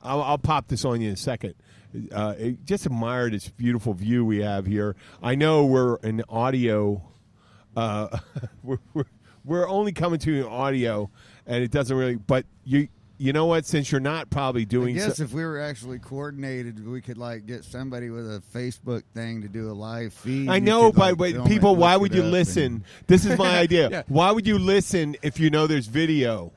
I'll pop this on you in a second. Just admire this beautiful view we have here. I know we're in audio. We're only coming to you in audio, and it doesn't really. But you know what? Since you're not probably doing, I guess if we were actually coordinated, we could get somebody with a Facebook thing to do a live feed. I know, but people, why would you listen? This is my idea. Yeah. Why would you listen if you know there's video?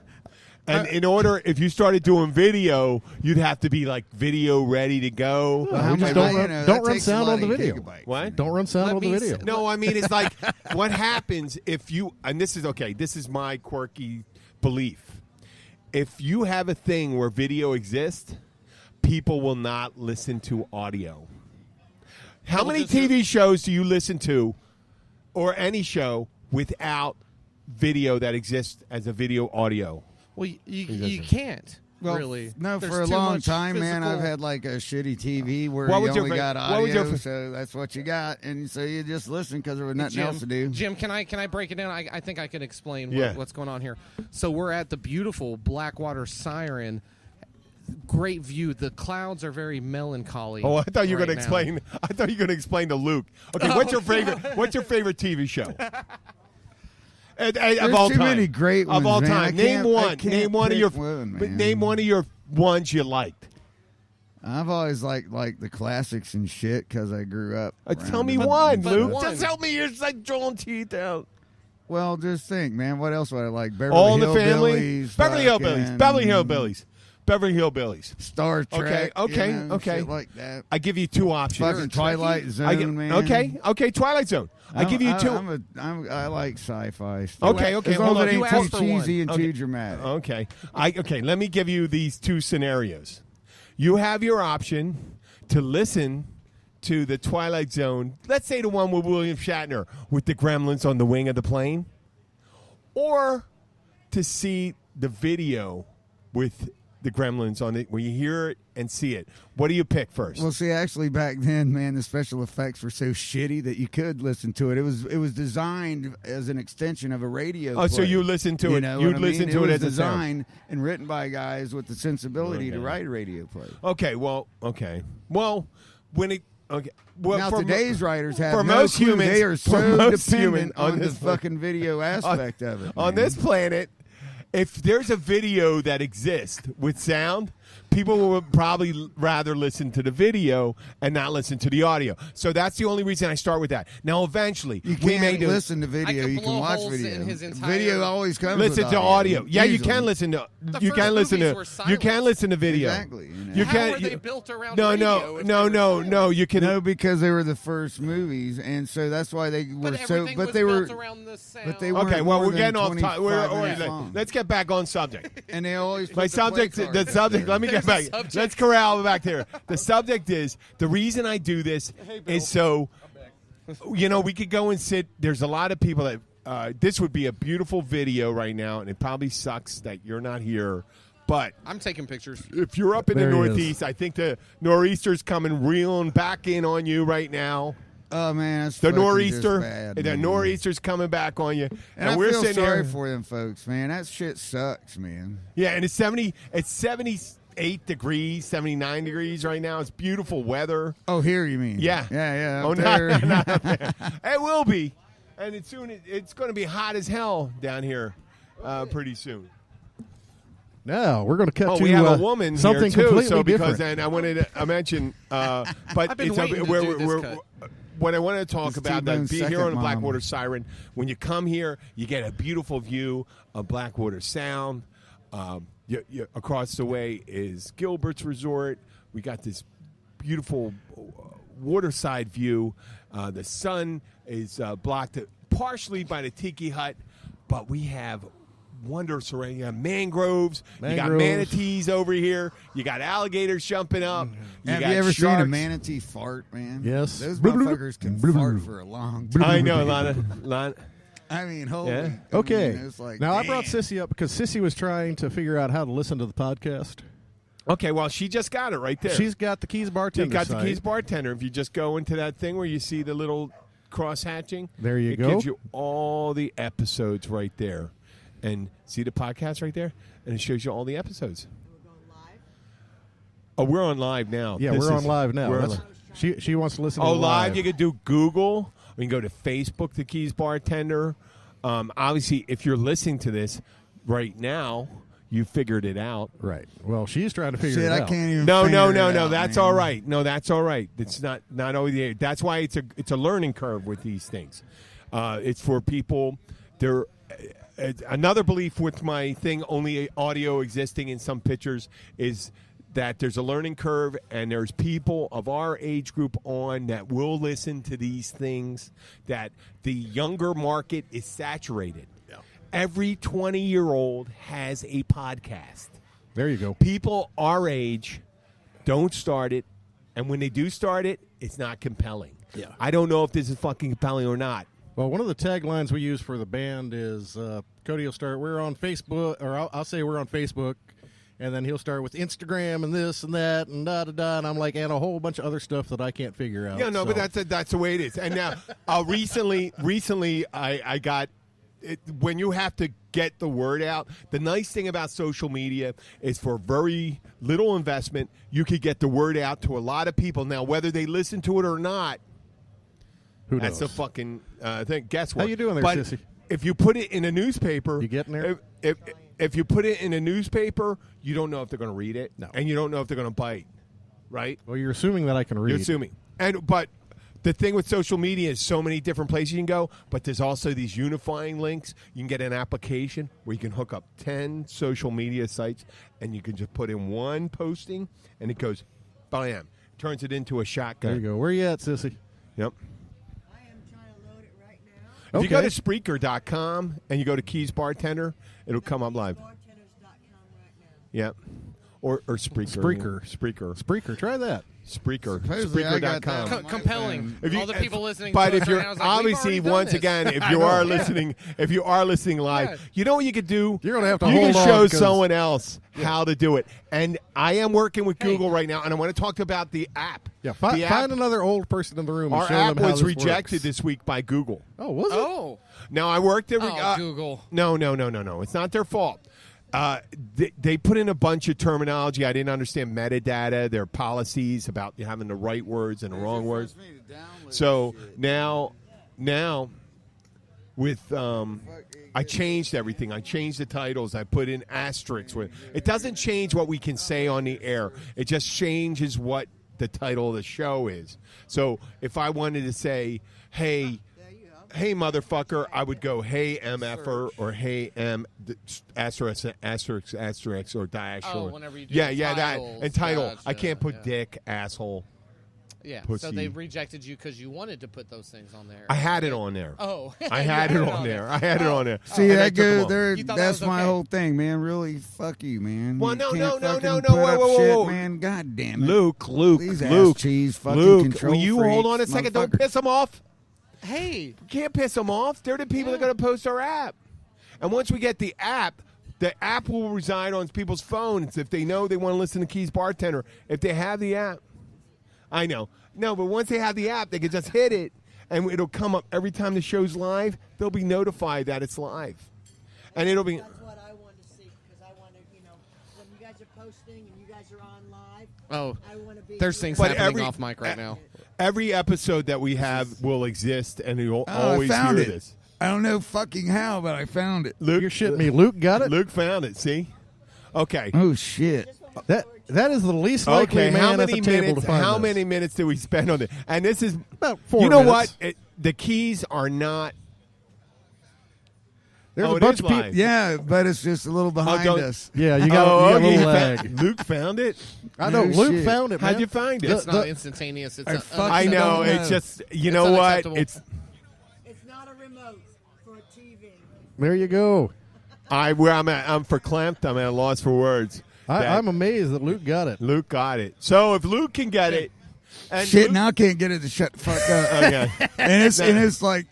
And if you started doing video, you'd have to be video ready to go. We just don't run sound on the video. What? Don't run sound on the video. No, I mean, it's like what happens if you, and this is okay, this is my quirky belief. If you have a thing where video exists, people will not listen to audio. How many TV shows do you listen to, or any show, without video that exists as a video audio? Well, you can't really. No, There's for a too long much time, man, physical- I've had a shitty TV where What you was your only got what was your audio, so that's what you got, and so you just listen because there was nothing Jim, else to do. Jim, can I break it down? I think I can explain Yeah. what's going on here. So we're at the beautiful Blackwater Siren. Great view. The clouds are very melancholy. Oh, I thought you were right going to now. explain. I thought you were going to explain to Luke. Okay, what's your favorite? What's your favorite TV show? Of all too time. many great Of ones, all man. time. I Name can't- I one. can't Name one of pick your. one, but man. name one of your ones you liked. I've always liked the classics and shit because I grew up. Tell around me them. one, but Luke. one. Just help me. You're like drawing teeth out. Well, just think, man. What else would I like? Beverly All in the Hillbillies, family. Beverly Hillbillies. fucking Beverly Hillbillies. Beverly Hillbillies. Star Trek. Okay, you know, okay. shit like that. I give you two options. Fucking Twilight Zone, I get- man. Okay, Twilight Zone. I give you two. I like sci-fi stuff. Okay, As hold long on. as it You ain't asked too for one. cheesy and Okay. too dramatic. Okay. Let me give you these two scenarios. You have your option to listen to the Twilight Zone, let's say the one with William Shatner with the gremlins on the wing of the plane, or to see the video with the gremlins on it where you hear it and see it. What do you pick first? Well, see, actually, back then, man, the special effects were so shitty that you could listen to it. It was designed as an extension of a radio. Oh, so play. you listen to You it. know You'd what I mean? listen to it was as a sound. designed and written by guys with the sensibility to Okay. write a radio play. Okay. Well, when it. Okay. Well, Now for today's writers have for no most clue. humans, They are for so most dependent human on the this fucking video aspect of it. on man. this planet, if there's a video that exists with sound, people would probably rather listen to the video and not listen to the audio. So that's the only reason I start with that. Now, eventually, You we may can't do listen to video. could You can blow watch holes video. in his entire- Video always comes. listen with to audio. Yeah, you Usually. can listen to. The You first can listen movies to. were You can silent. listen to video. Exactly. You know. You How can't. were they you- built around no, radio no, if no, they no, were no. silent? You can. No, because they were the first movies, and so that's why they were But so. everything But was they were. built around the sound. But they Okay, weren't well, more we're than getting off topic. 25 minutes long. Let's get back on subject. And they always put My the subject, play the cards subject. there. Let me get There's a back. subject. Let's corral back there. The subject is the reason I do this is so, we could go and sit. There's a lot of people that this would be a beautiful video right now, and it probably sucks that you're not here. But I'm taking pictures. if you're up in There the he is. Northeast, I think the nor'easter's coming reeling back in on you right now. Oh man, that's The fucking nor'easter, just bad, the man. nor'easter's coming back on you, And I we're feel sitting sorry here. for them folks, man. That shit sucks, man. Yeah, and it's 78 degrees, 79 degrees right now. It's beautiful weather. Oh, here you mean? Yeah. yeah. Oh, Up not, there. not up there. It will be, and it's going to be hot as hell down here pretty soon. Now we're going to cut Oh, to we have a woman something here too. completely So because different. then I wanted to mention, but I've been it's waiting to do this cut. What I wanted to talk It's about, T-Bone's be here second on the mom. Blackwater Siren. When you come here, you get a beautiful view of Blackwater Sound. Across the way is Gilbert's Resort. We got this beautiful waterside view. The sun is blocked partially by the Tiki Hut, but we have wonders around. You got mangroves. You got Mangroves. manatees over here. You got alligators jumping up. Have got you ever seen a sharks. manatee fart, man? Yes. Those Bloop, bloop, motherfuckers can bloop, fart bloop. for a long time. I know, Lana. I mean, holy. Yeah. Okay. I mean, it's like, now I damn. brought Sissy up because Sissy was trying to figure out how to listen to the podcast. Okay, well, she just got it right there. She's got the Keys bartender. You got the site. Keys bartender. If you just go into that thing where you see the little cross hatching, There you it go. gives you all the episodes right there. And see the podcast right there? And it shows you all the episodes. Oh, we're on live now. Yeah, This we're is- on live now. we're on That's- live. She wants to listen Oh, to live. You could do Google. Or you can go to Facebook, The Keys Bartender. Obviously, if you're listening to this right now, you figured it out. Right. Well, she's trying to figure Shit, it I out. can't even. No. figure it out, That's man. all right. No, that's all right. It's not always the. That's why it's a learning curve with these things. It's for people. There. Another belief with my thing, only audio existing in some pictures, is that there's a learning curve, and there's people of our age group on that will listen to these things. That the younger market is saturated. Yeah. Every 20-year-old has a podcast. There you go. People our age don't start it, and when they do start it, it's not compelling. Yeah. I don't know if this is fucking compelling or not. Well, one of the taglines we use for the band is Cody will start, we're on Facebook, or I'll say we're on Facebook, and then he'll start with Instagram and this and that and da-da-da, and I'm like, and a whole bunch of other stuff that I can't figure out. Yeah, no, so. but that's the way it is. And now, recently, I got it, when you have to get the word out. The nice thing about social media is for very little investment, you could get the word out to a lot of people. Now, whether they listen to it or not, Who that's knows? the fucking thing. Guess what? How you doing there, but sissy? If you put it in a newspaper, You getting there? If you put it in a newspaper, you don't know if they're going to read it, No. and you don't know if they're going to bite, right? Well, you're assuming that I can read. You're assuming. But the thing with social media is so many different places you can go, but there's also these unifying links. You can get an application where you can hook up 10 social media sites, and you can just put in one posting, and it goes, bam, turns it into a shotgun. There you go. Where you at, sissy? Yep. I am trying to load it right now. If you go Okay. to Spreaker.com and you go to Keys Bartender, it'll come up live. Bartenders.com right now. Yep. Or Spreaker. Spreaker, try that. Spreaker. Supposedly I got Spreaker.com. that. Compelling. If you- All the people listening But to if us you're right now is like, obviously we've already done once this. again, if I you know. are listening live, Yeah. you know what you could do? You're gonna have to you hold can on show 'cause- someone else how to do it. And I am working with Google right now, and I want to talk about the app. Yeah, the app, find another old person in the room and our show app them how was this rejected works. this week by Google. Oh, was it? Oh. Now I worked every Google. No. It's not their fault. They put in a bunch of terminology. I didn't understand metadata, their policies about having the right words and the wrong words. So now with I changed everything. I changed the titles. I put in asterisks. It doesn't change what we can say on the air. It just changes what the title of the show is. So if I wanted to say, hey motherfucker, I would go hey MFer or hey M asterisk or dash Oh, or whenever you do yeah the that titles, and title. I gotcha, can't put yeah. dick, asshole. Yeah. Pussy. So they rejected you because you wanted to put those things on there. I had it on there. Oh. I You had it on there. I had it on there. See, And I that took 'em goes off. there. You thought that That's was my okay? whole thing, man. Really, fuck you, man. Well, You no, can't no, fucking no, put whoa, up whoa, shit, whoa. man. God damn it, Luke, These ass Luke, cheese fucking Luke, control will you hold on a freaks, second? Don't motherfucker. piss them off. Hey. You can't piss them off. They're the people that are going to post our app. And once we get the app will reside on people's phones if they know they want to listen to Keys Bartender. If they have the app. I know. No, but once they have the app, they can just hit it, and it'll come up every time the show's live. They'll be notified that it's live. And it'll be... That's what I want to see because I want to, when you guys are posting and you guys are on live, Oh. I want to be. There's things But happening off mic right now. Every episode that we have will exist, and you'll Oh, always I found hear it. this. I don't know fucking how, but I found it. Luke, You're shitting me. Luke got it? Luke found it, see? Okay. Oh shit! That is the least likely Okay, man how at many the table minutes? to find How this. many minutes did we spend on it? And this is About 4 You know minutes. what? The keys are not. There's Oh, a it bunch is of people. live. Yeah, but it's just a little behind don't- us. Yeah, you got, Oh, you got a okay, little you lag. found- Luke found it. I know. No Luke shit. found it, man. How'd you find it? It's not the- instantaneous. It's I a, fucking I know. don't It's know. just you It's know what? unacceptable. It's It's not a remote for a TV. There you go. where I'm verklempt. I'm at a loss for words. That I'm amazed that Luke got it. Luke got it. So if Luke can get it, and Shit, Luke, now I can't get it to shut the fuck up. Okay. and it's like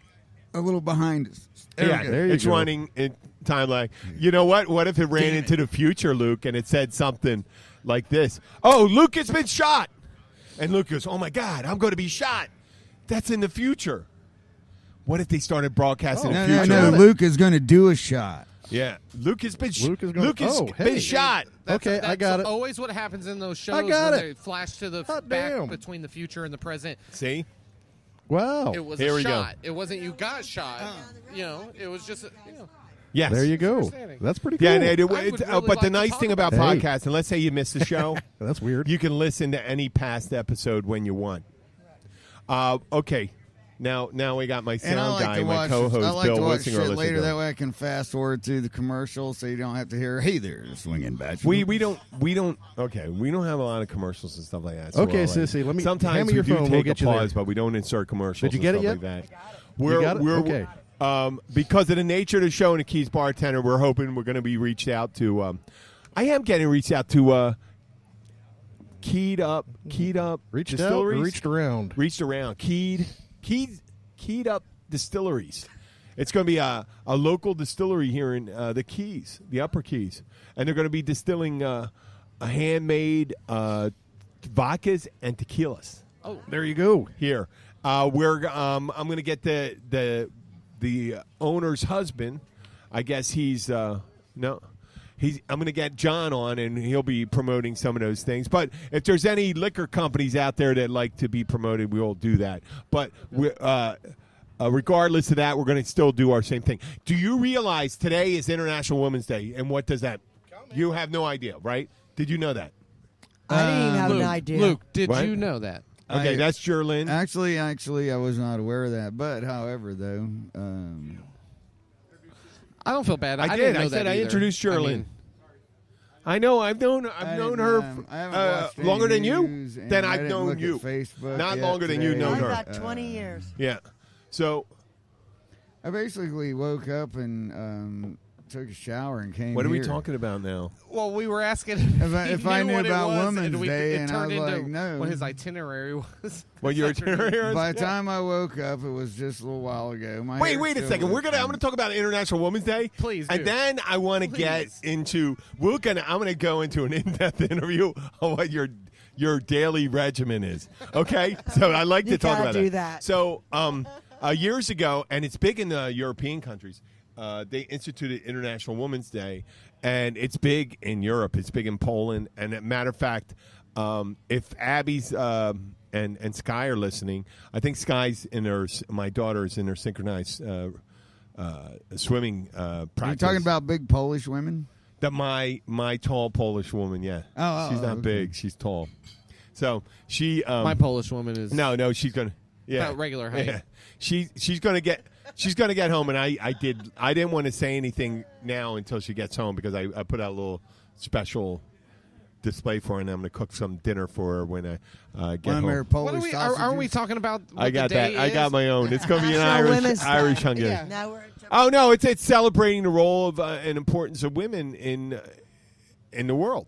a little behind us. There yeah, we go. There you it's go. running in time lag. You know what? What if it ran into the future, Luke, and it said something like this? Oh, Luke has been shot. And Luke goes, oh, my God, I'm going to be shot. That's in the future. What if they started broadcasting No, in the no, future? no. Luke is going to do a shot. Yeah, Luke has been hey. shot. Okay, I got it. Always what happens in those shows. I got when it. They flash to the Hot back damn. between the future and the present. See, Wow. It was Here a we go. shot. It wasn't you got shot. It was just. yes, There you go. Understanding. That's pretty cool. Yeah, would really but like the to nice talk thing about about it. podcasts, and let's say you missed the show, That's weird. you can listen to any past episode when you want. Okay, now we got my And I sound like guy, to my watch. co-host I like Bill to watch Wissinger. shit listen later. to That him. way I can fast forward through the commercial, so you don't have to hear, "Hey there, swinging bachelor." We don't we don't have a lot of commercials and stuff like that. So Okay, we're all right. Sissy, let me- Sometimes hand me we your do phone, take we'll a get you there. pause, but we don't insert commercials. Did you get and it stuff yet? like that. got it? Okay. Because of the nature of the show and the Keys bartender, we're hoping we're going to be reached out to. I am getting reached out to. Keyed up Reached out or distilleries. reached around? Reached around. Keyed up distilleries. It's going to be a local distillery here in the Keys, the Upper Keys, and they're going to be distilling a handmade vodkas and tequilas. Oh, there you go. Here, I'm going to get the owner's husband. I guess he's no. I'm going to get John on, and he'll be promoting some of those things. But if there's any liquor companies out there that like to be promoted, we will do that. But regardless of that, we're going to still do our same thing. Do you realize today is International Women's Day, and what does that? You have no idea, right? Did you know that? I didn't even have Luke, an idea. Luke, did What? you know that? Okay, that's Jerlyn. Actually, I was not aware of that. But however, though, I don't feel bad. I didn't did. know I that said I either. introduced I Jerlyn. mean, I know. I've known I her haven't watched any longer than you. news, and Then I I've didn't known look at you. Facebook Not yet longer than you've today. known I've her. got 20 years. Yeah. So I basically woke up and took a shower and came. what are we here. talking about now? well, we were asking If I knew what it about was, Women's and Day, it and I turned was into like, no. what his itinerary was. Well, your this afternoon. itinerary. By the time I woke up, it was just a little while ago. My Wait hair a still second. looked I'm going to talk about International Women's Day. Please And do. then I want to get Please. into. I'm going to go into an in-depth interview on what your daily regimen is. Okay, so I like You to talk gotta about do that. So years ago, and it's big in the European countries. They instituted International Women's Day, and it's big in Europe. It's big in Poland. And as a matter of fact, if Abby's and Sky are listening, I think Sky's my daughter's in her synchronized swimming practice. You're talking about big Polish women? That my tall Polish woman, yeah. Oh, she's not okay. big. She's tall. So she My Polish woman is no, she's gonna about regular height. yeah. She's gonna get home, and I didn't want to say anything now until she gets home because I put out a little special display for her, and I'm gonna cook some dinner for her when I get One of home. their Polish What are we? sausages? Are we talking about? What I got the day that. I is? got my own. It's gonna be an National Women's Day. Irish Hungarian. Yeah. Now we're Oh no, it's celebrating the role of and importance of women in the world.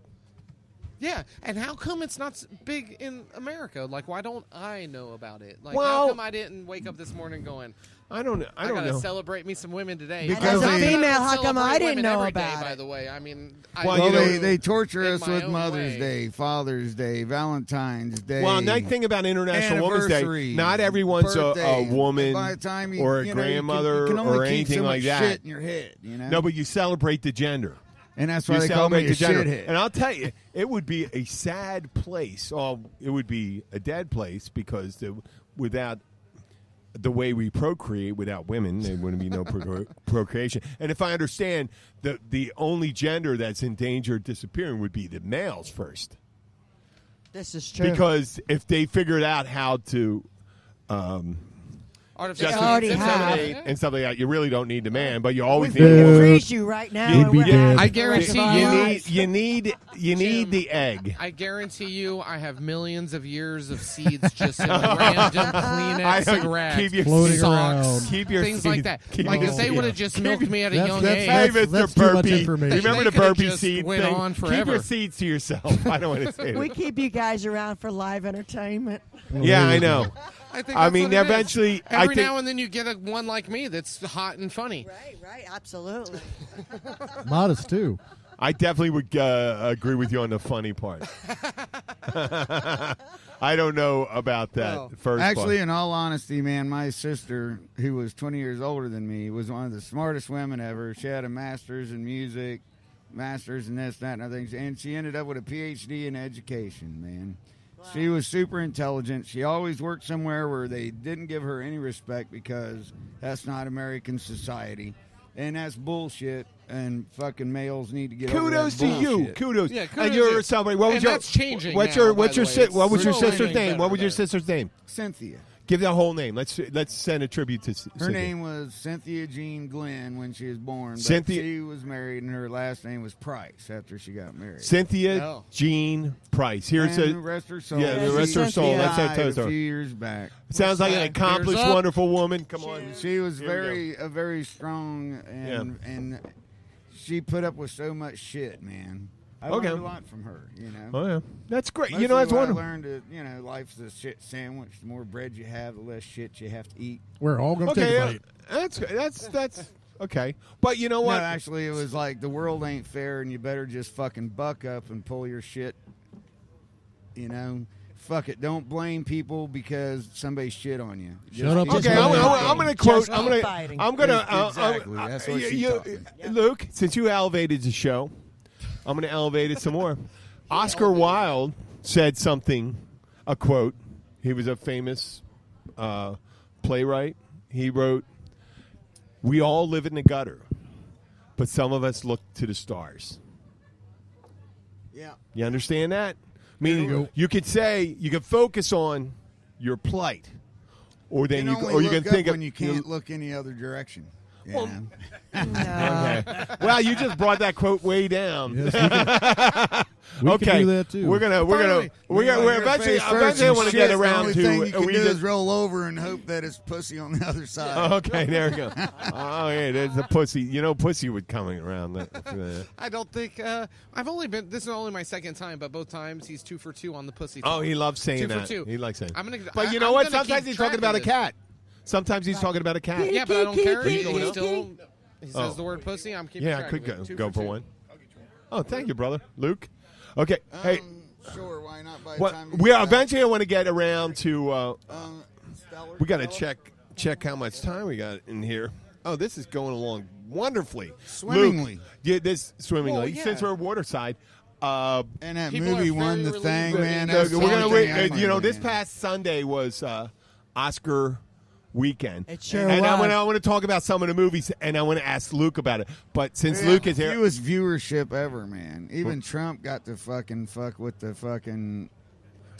Yeah, and how come it's not big in America? Like, why don't I know about it? Like, Well- how come I didn't wake up this morning going, I don't know. I don't gotta know. celebrate me some women today? Because as a they- female, how come Celebrate I didn't women know every day, about By it? the way, I mean, Well, Well, you know, they torture in us my with own Mother's way. Day, Father's Day, Valentine's Day. Well, nice thing about International Women's Day, anniversary, not everyone's a birthdays. woman By the time you, or a you know, grandmother you can only or keep anything so like much that. Shit in your head, you know. No, but you celebrate the gender. and that's why You they call me celebrate a the gender. shithead. And I'll tell you, it would be a sad place. Oh, it would be a dead place because without the way we procreate without women, there wouldn't be no procreation. And if I understand, the only gender that's in danger of disappearing would be the males first. This is true. Because if they figured out how to artificial just already inseminate have. and stuff like that, you really don't need the man, but you always we need can the woman. freeze you right now. You'd and be we're dead. happy I for the rest of guarantee our you- lives. You need Jim, the egg. I guarantee you, I have millions of years of seeds just in random Kleenex rags, keep your Floating seeds- around. socks, Keep your things seeds- like that. keep Like your if they seeds- would have just keep milked your- me at a That's- young that's- age, Hey, Mr. that's too much Burpee. information. Remember They the could've burpee just seed went thing? on Keep forever. your seeds to yourself. I don't want to say We it. keep you guys around for live entertainment. Yeah, I know. I think I that's mean, what it is. eventually, I every think- now and then you get one like me that's hot and funny. Right, absolutely. Modest too. I definitely would agree with you on the funny part. I don't know about that Well, first Actually, one. in all honesty, man, my sister, who was 20 years older than me, was one of the smartest women ever. She had a master's in music, master's in this, that, and other things, and she ended up with a PhD in education, man. She was super intelligent. She always worked somewhere where they didn't give her any respect because that's not American society. And that's bullshit, and fucking males need to get over Kudos that to you. bullshit. Kudos. Yeah, And kudos you're to you. somebody. What was And your? that's changing What's now, your? by What's the your? way. Si- what was your It's sister's getting name? better What was your and better. sister's name? Cynthia. Give that whole name. Let's send a tribute to Her Cynthia. name was Cynthia Jean Glenn when she was born. But Cynthia- she was married, and her last name was Price after she got married. Cynthia Oh. Jean Price. Here's and the a. rest her soul. Yeah, the rest She of her soul. Let's died say a so. few years back. Sounds like an Cheers accomplished, up. wonderful woman. Come on. She was Here we a very strong, and she put up with so much shit, man. I Okay. learned a lot from her, you know. Oh yeah, that's great. Mostly You know, that's what wonderful. I learned that, life's a shit sandwich. The more bread you have, the less shit you have to eat. We're all going to Okay, take a bite. that's okay. But you know No, what? actually, it was like the world ain't fair, and you better just fucking buck up and pull your shit. Fuck it. Don't blame people because somebody shit on you. Shut up, Okay, Just I'm going to quote. Just I'm keep going fighting. to. I'm going to. Exactly. That's what she taught me. Luke, since you elevated the show, I'm going to elevate it some more. Oscar Wilde said something. A quote. He was a famous playwright. He wrote, "We all live in the gutter, but some of us look to the stars." Yeah. You understand that? Meaning, go. you could say you could focus on your plight, or then You you can or only you look can up think when of you can't look any other direction. you Well, know? Okay. Well, you just brought that quote way down. Yes, we can Okay, do that too. we're gonna Finally. we're eventually I want to get The around only to. thing you can we do just- is roll over and hope that it's pussy on the other side. Okay, there we go. Oh yeah, there's the pussy. You know, pussy would coming around. I don't think I've only been. This is only my second time, but both times he's 2 for 2 on the pussy. Oh, talk. he loves saying 2 for that. 2. He likes saying. But you know I'm what? gonna Sometimes keep he's track talking about a of this. cat. Sometimes he's talking about a cat. Yeah, but I don't care. He going up? still he says Oh. the word pussy. I'm keeping Yeah, I track could of it. go 2 for 2. one. Oh, thank you, brother, Luke. Okay, hey. Sure, why not? By the What, time we are eventually. I want to get around to. Stellar, We got to check how much time we got in here. Oh, this is going along wonderfully, Swimmingly. Luke, yeah, this swimmingly. Well, yeah. Since we're waterside, and that People movie are won the very thing, relieved man. that That's we're the gonna only wait. thing I You know, learned, this man. past Sunday was Oscar weekend. It sure and I was. want to talk about some of the movies, and I want to ask Luke about it. But since Yeah, Luke is here, fewest viewership ever, man. Even Trump got to fucking fuck with the fucking.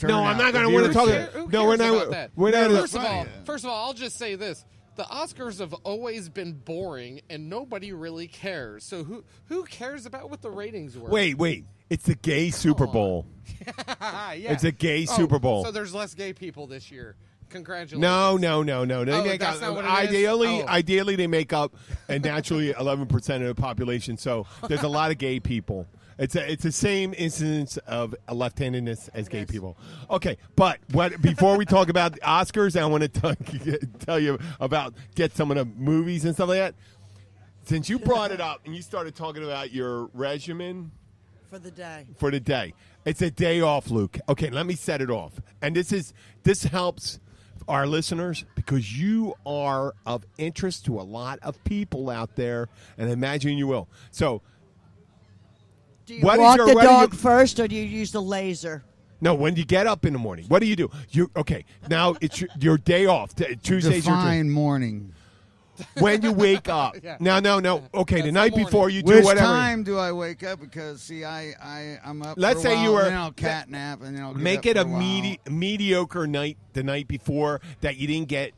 No, I'm turnout. not The gonna wanna viewership. talk Who No, we're cares not- about that? we're not- First of all, I'll just say this: the Oscars have always been boring, and nobody really cares. So who cares about what the ratings were? wait, it's the gay Super Bowl. yeah. It's a gay Super Bowl. So there's less gay people this year. Congratulations. No. They Oh, make that's up, not what it is? ideally, they make up naturally 11% of the population. So there's a lot of gay people. It's the same incidence of left-handedness as gay people. Okay, but before we talk about the Oscars, I want to tell you about get some of the movies and stuff like that. Since you brought it up and you started talking about your regimen For the day. for the day, it's a day off, Luke. Okay, let me set it off, and this helps our listeners because you are of interest to a lot of people out there, and I imagine you will. So. Do you What is walk your- the what do you- dog first, or do you use the laser? No, when you get up in the morning, what do you do? Okay, now it's your day off. Tuesday's your day. Define morning. When you wake up. Yeah. No. Okay, the That's night the morning. before you do Which whatever. time do I wake up? Because see, I'm up. Let's for a say you while, were- and then I'll cat nap, and then I'll get Make up it for a while. mediocre night the night before that you didn't get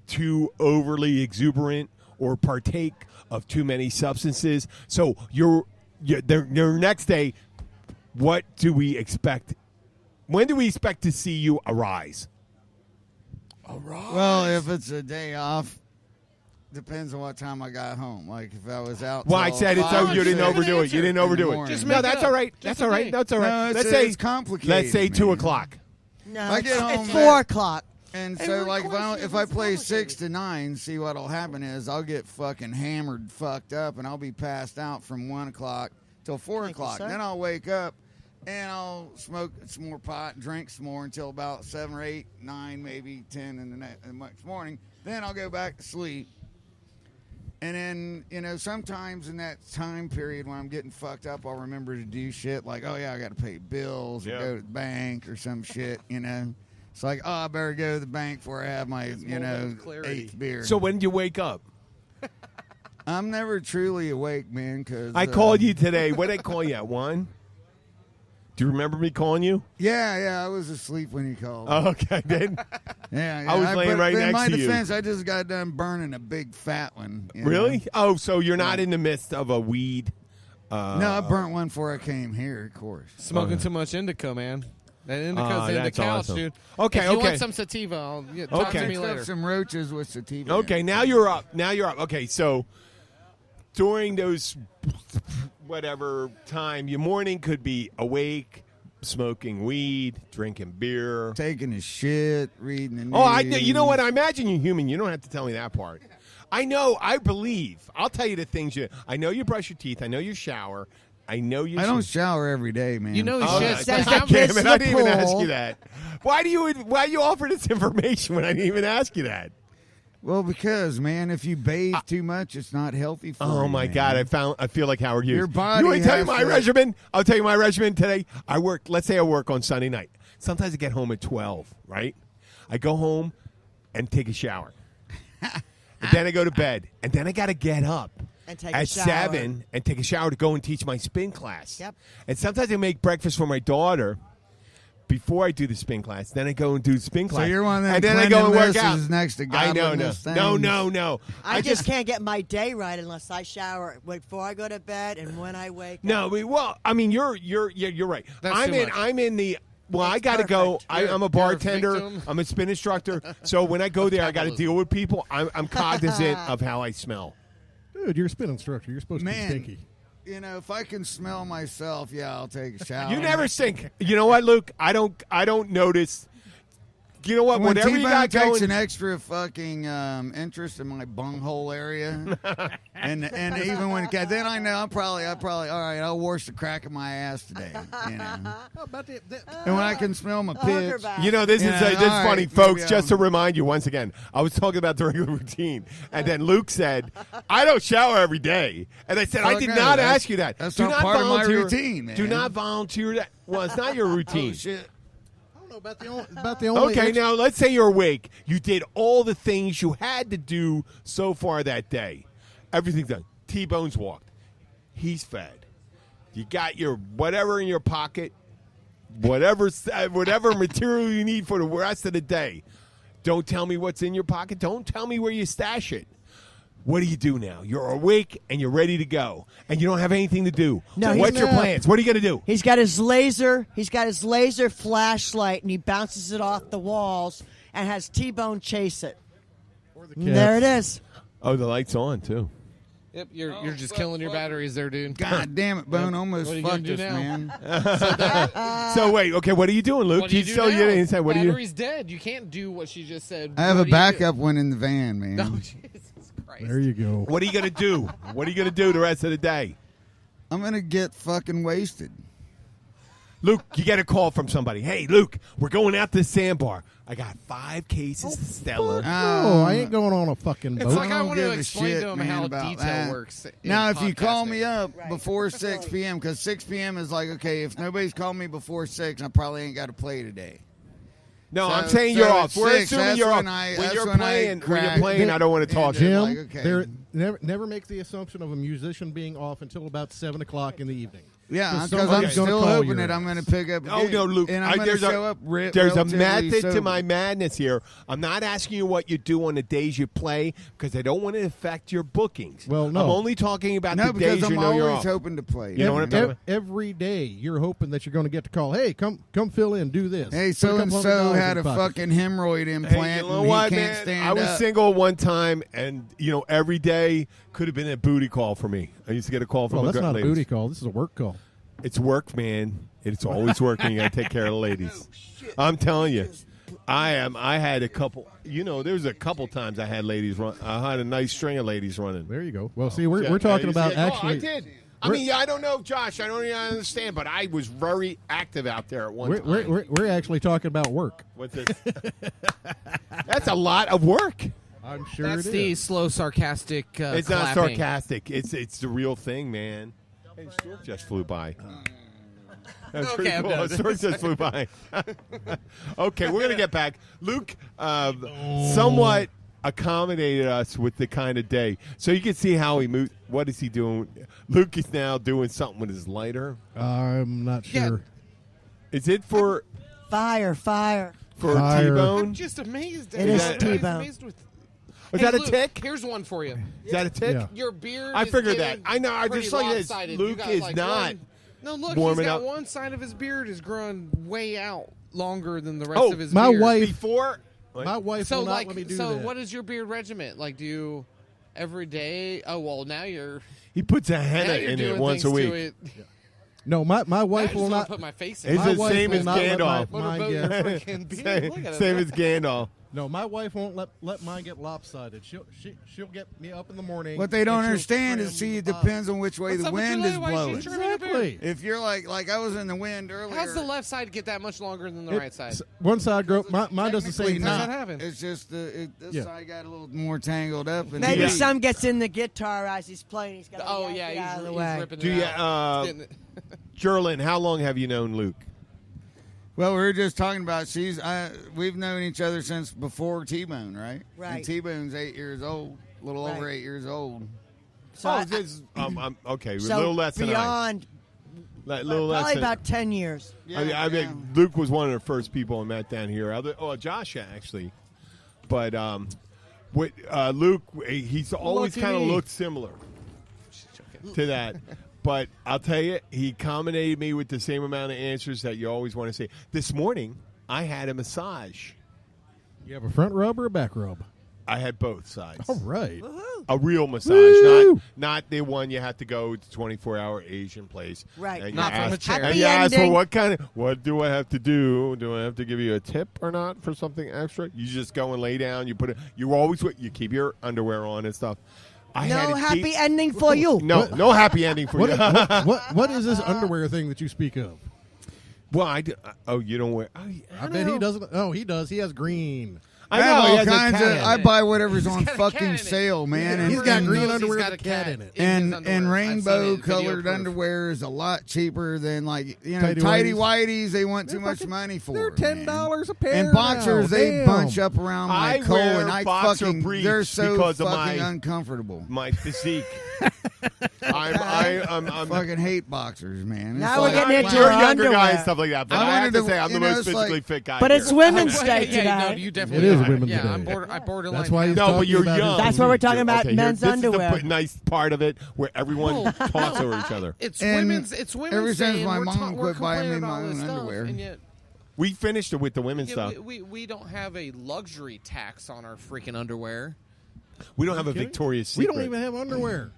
too overly exuberant or partake of too many substances. So your next day, what do we expect? When do we expect to see you arise? Well, if it's a day off, depends on what time I got home. Like if I was out. Well, I till said it's 5 you didn't or 6 overdo it. You didn't in the overdo it. morning. Just No, make that's it all up. right. Just That's a all right. day. That's all right. No, let's it's complicated. Let's say 2 man. o'clock. No, I get home it's at- 4 o'clock. And Every so, like, question if I is play complicated. 6 to 9, see what'll happen is I'll get fucking hammered, fucked up, and I'll be passed out from 1 o'clock till 4 Thank you, o'clock. sir. Then I'll wake up, and I'll smoke some more pot, drink some more until about 7 or 8, 9, maybe 10 in the next morning. Then I'll go back to sleep. And then, you know, sometimes in that time period when I'm getting fucked up, I'll remember to do shit like, oh, yeah, I got to pay bills or go to the bank or some shit, you know. It's like, oh, I better go to the bank before I have my, you know, 8th beer. So when did you wake up? I'm never truly awake, man, because... I called you today. What did I call you at, 1? Do you remember me calling you? Yeah, I was asleep when you called. Oh, okay, then. Yeah, I was laying right next to you. In my defense, I just got done burning a big fat one. Really? Know? Oh, so you're not in the midst of a weed? No, I burnt one before I came here, of course. Smoking too much indica, man. That indica's in the that's couch, awesome. dude. Okay, if you okay. want some sativa, talk to me Mixed up later. some roaches with sativa. Okay, now you're up. Okay, so during those whatever time, your morning could be awake, smoking weed, drinking beer, taking a shit, reading the news. Oh, I know. You know what? I imagine you're human. You don't have to tell me that part. I know. I believe. I'll tell you the things you. I know you brush your teeth. I know you shower. I know you. I don't shower every day, man. You know Oh, shit. Says God the damn kids it! in I the didn't even ask pool. you that. Why do you offer this information when I didn't even ask you that? Well, because, man, if you bathe too much, it's not healthy for you. Oh my man. God! I feel like Howard Hughes. Your body You want to tell you has my to- regimen? I'll tell you my regimen today. I work. Let's say I work on Sunday night. Sometimes I get home at 12. Right? I go home and take a shower, and then I go to bed, and then I got to get up And take at a shower. 7 and take a shower to go and teach my spin class. Yep. And sometimes I make breakfast for my daughter before I do the spin class. Then I go and do the spin class. So you're one of them and then I go and work out. cleanliness is next to I know, godliness no. things. I just can't get my day right unless I shower before I go to bed and when I wake No, up. well, I mean, you're right. That's I'm too in. much. I'm in the. Well, I That's got to go. perfect. I'm a You're a bartender. victim. I'm a spin instructor. So when I go there, I got to capitalism. deal with people. I'm cognizant of how I smell. Dude, you're a spin instructor. You're supposed to Man. be stinky. You know, if I can smell myself, yeah, I'll take a shower. You never stink. You know what, Luke? I don't notice. You know what? When Whatever you T-Bone got takes going. an extra fucking interest in my bunghole area, and even when then I know I probably all right. I'll wash the crack of my ass today, you know. How about that? And when I can smell my Hooker pitch, back. You know, this Yeah, is all funny, right, folks. maybe Just to I'm- remind you once again, I was talking about the regular routine, and then Luke said, "I don't shower every day," and I said, "I did Okay, not that's- ask you that. that's Do not part of my volunteer- routine, man. Do not volunteer that. Well, it's not your routine. oh shit. I don't know about the only. Okay, now let's say you're awake. You did all the things you had to do so far that day. Everything's done. T-Bone's walked. He's fed. You got your whatever in your pocket, whatever material you need for the rest of the day. Don't tell me what's in your pocket. Don't tell me where you stash it. What do you do now? You're awake and you're ready to go, and you don't have anything to do. No, What's he's your not. plans? What are you going to do? He's got his laser flashlight and he bounces it off the walls and has T-Bone chase it. And there it is. Oh, the light's on too. Yep, you're just killing your batteries there, dude. God damn it, Bone almost What are you gonna fucked do us, now? man. So wait, okay, what are you doing, Luke? What do you do still now? you didn't say what are you? Battery's dead. You can't do what she just said. I have What a do you do? backup one in the van, man. Oh, Jesus Christ. There you go. What are you gonna do? What are you gonna do the rest of the day? I'm gonna get fucking wasted. Luke, you get a call from somebody. Hey, Luke, we're going out to the sandbar. I got 5 cases of Stella. Oh, I ain't going on a fucking boat. It's like I don't want to give a explain shit, to him man, how about detail that. works. in Now, if you call podcasting. me up Right. before 6 p.m., because 6 p.m. is like, okay, if nobody's called me before 6, I probably ain't got to play today. No, So- I'm saying so you're at off. We're 6, assuming that's you're off. when I- When that's you're when I playing, when you're crack. playing, I don't want to talk to Yeah. you. Jim, like, okay. never make the assumption of a musician being off until about 7 o'clock in the evening. Yeah, because somebody's I'm gonna still call hoping your that I'm ass. going to pick up. Oh no, Luke! and I'm going to show up. There's a relatively method sober. to my madness here. I'm not asking you what you do on the days you play because I don't want to affect your bookings. Well, no. I'm only talking about No, the because days I'm you know you're always off. hoping to play. You know what I'm talking about? Every day, you're hoping that you're going to get the call. Hey, come fill in, do this. Hey, Put so and couple so $100 had in a your pocket. fucking hemorrhoid Hey, implant, you know and what, he can't man? stand I was up. single one time, and every day could have been a booty call for me. I used to get a call from Well, a that's girl. not a ladies. booty call. This is a work call. It's work, man. It's always working. You got to take care of the ladies. I'm telling you, I had a couple. There's a couple times I had ladies run. I had a nice string of ladies running. There you go. Well, see, we're talking about I actually. did. I mean, I don't know, Josh. I don't even understand, but I was very active out there at one time. We're actually talking about work. What's this? That's a lot of work. I'm sure That's it the is. slow, sarcastic. It's not clapping. sarcastic. It's the real thing, man. Hey, the stork just flew by. That's Okay, pretty I'm cool. done. The stork just flew by. Okay, we're gonna get back. Luke somewhat accommodated us with the kind of day, so you can see how he moved. What is he doing? Luke is now doing something with his lighter. I'm not Yeah. sure. Is it for Fire. Fire. T-bone? I'm just amazed. It is I'm T-bone. amazed with. Is Hey, that a Luke, tick? Here's one for you. Is that a tick? Yeah. Your beard. I is figured that. getting I know. I pretty just like this. lopsided. Luke You got, is like, not. No, look. warming He's got up. one side of his beard is growing way out longer than the rest Oh, of his my beard. wife- Before. My wife So will not like, let me do so that. what is your beard regiment? Like, do you every day? Oh well, now you're He puts a now henna you're in doing it once a things to week. it. No, my I wife just will wanna not. put my face in. It's My the wife same will as not let Gandalf. What mine about get. your freaking beard? Same, Look at same it. as Gandalf. No, my wife won't let mine get lopsided. She'll get me up in the morning. What they don't and she'll understand is, trim see, it the bottom. depends on which way What's the up with wind you, is Why blowing. you trimming your beard? Exactly. If you're like I was in the wind earlier. How's the left side get that much longer than the right side? One side grow. Mine does the Technically same How's thing. that happen? It's just this Yeah. side got a little more tangled up. And Maybe Yeah. some gets in the guitar as he's playing. He's got to Oh yank yeah, it out of the he's way. ripping Do it you, out. Getting it- Jerlyn, how long have you known Luke? Well, we were just talking about we've known each other since before T-Bone, right? Right. And T-Bone's 8 years old, a little over Right. 8 years old. So oh, I- this, okay, a so little less than I. beyond, Little less probably than, about 10 years. I mean, Luke was one of the first people I met down here. Josh actually, but with Luke, he's always Lucky kind of me. looked similar to that. But I'll tell you, he accommodated me with the same amount of answers that you always want to say. This morning, I had a massage. You have a front rub or a back rub? I had both sides. All right. A real massage, Woo! not the one you have to go to 24-hour Asian place. Right. And you Not from ask- a chair. And you Happy ask for ending. what do I have to do? Do I have to give you a tip or not for something extra? You just go and lay down. You put it. You keep your underwear on and stuff. I had No it happy deep- ending for you. No happy ending for What, you. what is this underwear thing that you speak of? Well, you don't wear. I bet he doesn't. Oh, he does. He has green. I have know. He all has a kinds cat of. in I it. buy whatever's on got a cat in fucking it. sale, man. He's and, got and, green knows underwear he's with got a cat in it. and, his underwear. I've seen rainbow it, video colored proof. underwear is a lot cheaper than Tidy tidy whities. They want too much fucking- money for. They're man. $10 a pair. And boxers, now. they Damn. bunch up around my I coal, wear and I boxer fucking briefs they're so because of fucking my- uncomfortable. My physique. I'm Fucking hate boxers, man. Now It's we're like- getting into You're a our younger guy underwear. and stuff like that, but I I, have wanted to to- say I'm the you know, most it's physically like- fit guy. But it's here. Women's Yeah, Day yeah, no, today. you definitely It is are. Women's yeah, Day. I borderline. That's why he's No, but talking you're about young. That's why we're talking about Okay, men's this underwear. is the nice part of it where everyone talks over each other. It's And women's. It's women's. ever Day, since and my we're mom we're quit buying me complaining my all this own stuff, underwear. and yet We finished it with the women's stuff. we don't have a luxury tax on our freaking underwear. We don't have a kidding? Victoria's We Secret. don't even have underwear.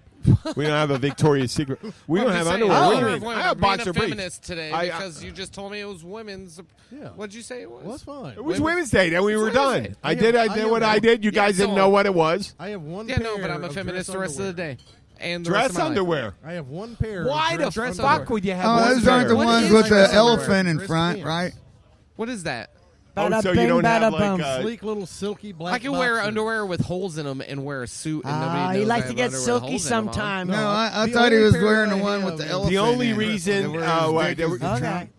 We don't have a Victoria's Secret. We don't I'm have just saying, underwear. I'm What do more you of mean? one- I have being boxer a briefs. feminist today I- because you just told me it was women's. Yeah. What'd you say it was? Well, that's fine. It was Women's Day. Then we It's were Women's done. Day. I did what I did. You guys didn't know what it was. I have one Yeah, pair no, but I'm a of feminist dress the rest of the underwear. day. And the rest Dress of my life. underwear. I have one pair. Why of the dress underwear. fuck would you have Oh, one those aren't the pair? What ones is with the dress underwear? elephant in Dress front, pants. right? What is that? Oh, Bada so you bing, don't have bada like boom. Sleek little silky black. I can wear boxer. underwear with holes in them and wear a suit, and nobody knows He I likes have to get underwear with silky holes in 'em on. sometimes. No, I The thought he only was pair wearing I the one have with the is- elephant. The only in it. reason, Where his wait, dick is the Okay. trunk.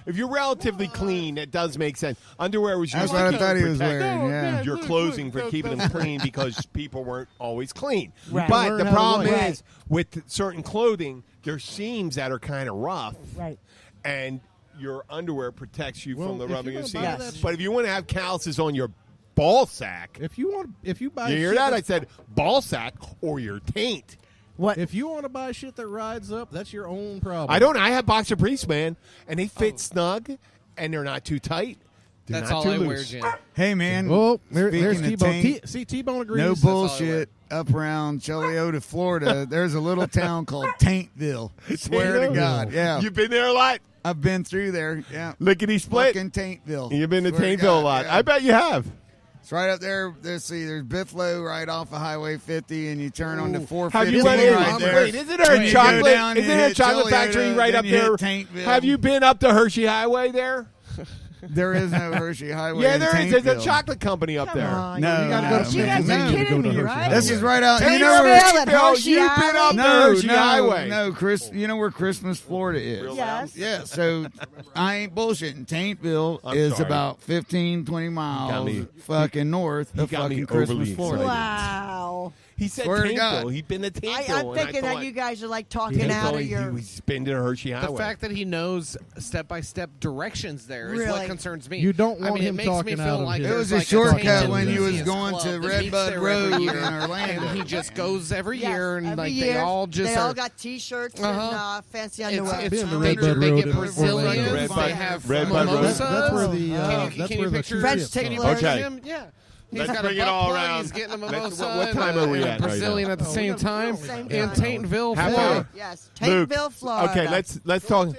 if you're relatively clean, it does make sense. Underwear was That's used what I to thought he was protect wearing. Yeah. your clothing for keeping them clean because people weren't always clean. Right. But Learn the how to problem like. is with certain clothing, there's seams that are kind of rough, Right. and your underwear protects you Well, from the if rubbing you're of gonna buy seams. that But if you want to have calluses on your ball sack, If you buy you hear shit that? I said ball sack or your taint. What? If you want to buy shit that rides up, that's your own problem. I have boxer briefs, man, and they fit snug, and they're not too tight. They're That's not all too I wear, loose. Jen. Hey, man. Oh, there's Speaking of T-Bone. taint, See, T-Bone agrees. no That's all I wear. bullshit. Up around Chiliota, Florida, there's a little town called Taintville. Swear to Taintville? God. Yeah. You've been there a lot. I've been through there. Yeah. Lickety split. Fucking Taintville. You've been to Swear Taintville God, a lot. yeah. I bet you have. It's right up there. Let's see. There's Bifflo right off of Highway 50, and you turn on the Have 450 you went in? right there. Wait, isn't there a You go chocolate? down, Isn't you there a hit chocolate Toledo, factory right then up you hit there? Taintville. Have you been up the Hershey Highway there? There is no Hershey Highway. Yeah, in there is. There's a Taintville. chocolate company up Come there. on, No, You gotta no, go to You guys Pennsylvania are to go kidding to me, Hershey right? Highway. This is right out. You Taintville, know where? Hershey you've been Highway? up the No, Hershey Highway. no, Chris. You know where Christmas, Florida is? Yes. Yeah, so I ain't bullshitting. Taintville I'm is sorry. about 15, 20 miles me- fucking north he of got me fucking Christmas, overly Florida. excited. Wow. He said Swear to God. Taintville. He'd been to Taintville. I'm and I thinking thought- that you guys are like he talking out thought of your. He's been to Hershey The Highway. fact that he knows step-by-step directions there is Really? what concerns me. You don't I want mean, him it makes me talking feel out of like his- It there's was a like shortcut Tainted when you was Enthusiast going Club to that Red meets Bud there Road every in year, Orlando. and he just goes every Yes, year, and every like year, they all just they all are. got T-shirts Uh-huh. and fancy underwear. It's, Been to they, Red Bud they Road get in Brazilians. Orlando. Red They Bud- have Red Bud Road. mimosas. That's where the Can that's you where the picture? French chips tickle Can you are. picture Okay. him? Yeah. He's Let's got bring a it butt all plug, around. He's getting a Let's- mimosa. what time are we and at a right Brazilian now? at the same time Same in time. Taintville, Half Florida. hour. Yes, Luke. Taintville, Florida. Okay, let's talk.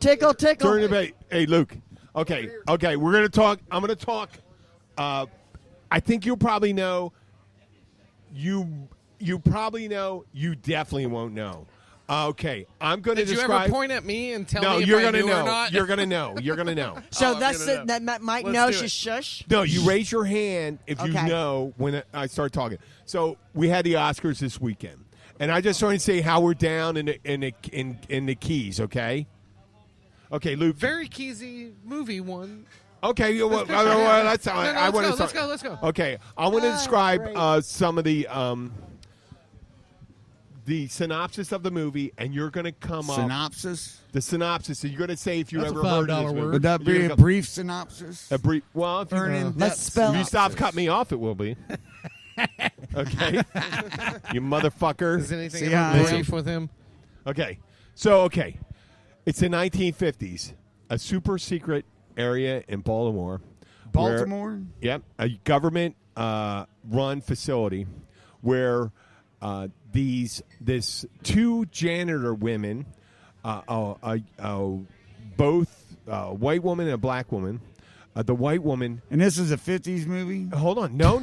tickle, tickle. During the debate. Hey, Luke. Okay, we're gonna talk. I'm gonna talk. I think you'll probably know. You probably know. You definitely won't know. Okay, I'm going to Did you describe. ever point at me and tell No, me if you're I gonna knew or know. not? You're gonna know. You're gonna know. So Oh, that's no, it. That Mike Let's knows do you it. shush. No, you raise your hand if you Okay. know when I start talking. So we had the Oscars this weekend, and I just want to say how we're down in the Keys. Okay. Okay, Luke. Very Keysy movie one. Okay, well, picture it. that's how No, no, I want to. let's go. Okay, I want to describe great. some of the synopsis of the movie, and you're going to come up Synopsis? the synopsis. And you're going to say if you That's a ever heard of $5 this word. movie. Would that You're be gonna a go- brief synopsis? a brief? Well, if you, Or an in-depth Let's spell- if you stop synopsis? cutting me off, it will be. Okay, you motherfucker. Is anything See ever how I brief with him? Okay, so it's the 1950s, a super secret area in Baltimore. where- Baltimore? Yep, a government run facility where this two janitor women, both a white woman and a black woman. The white woman. And this is a 50s movie? Hold on, no,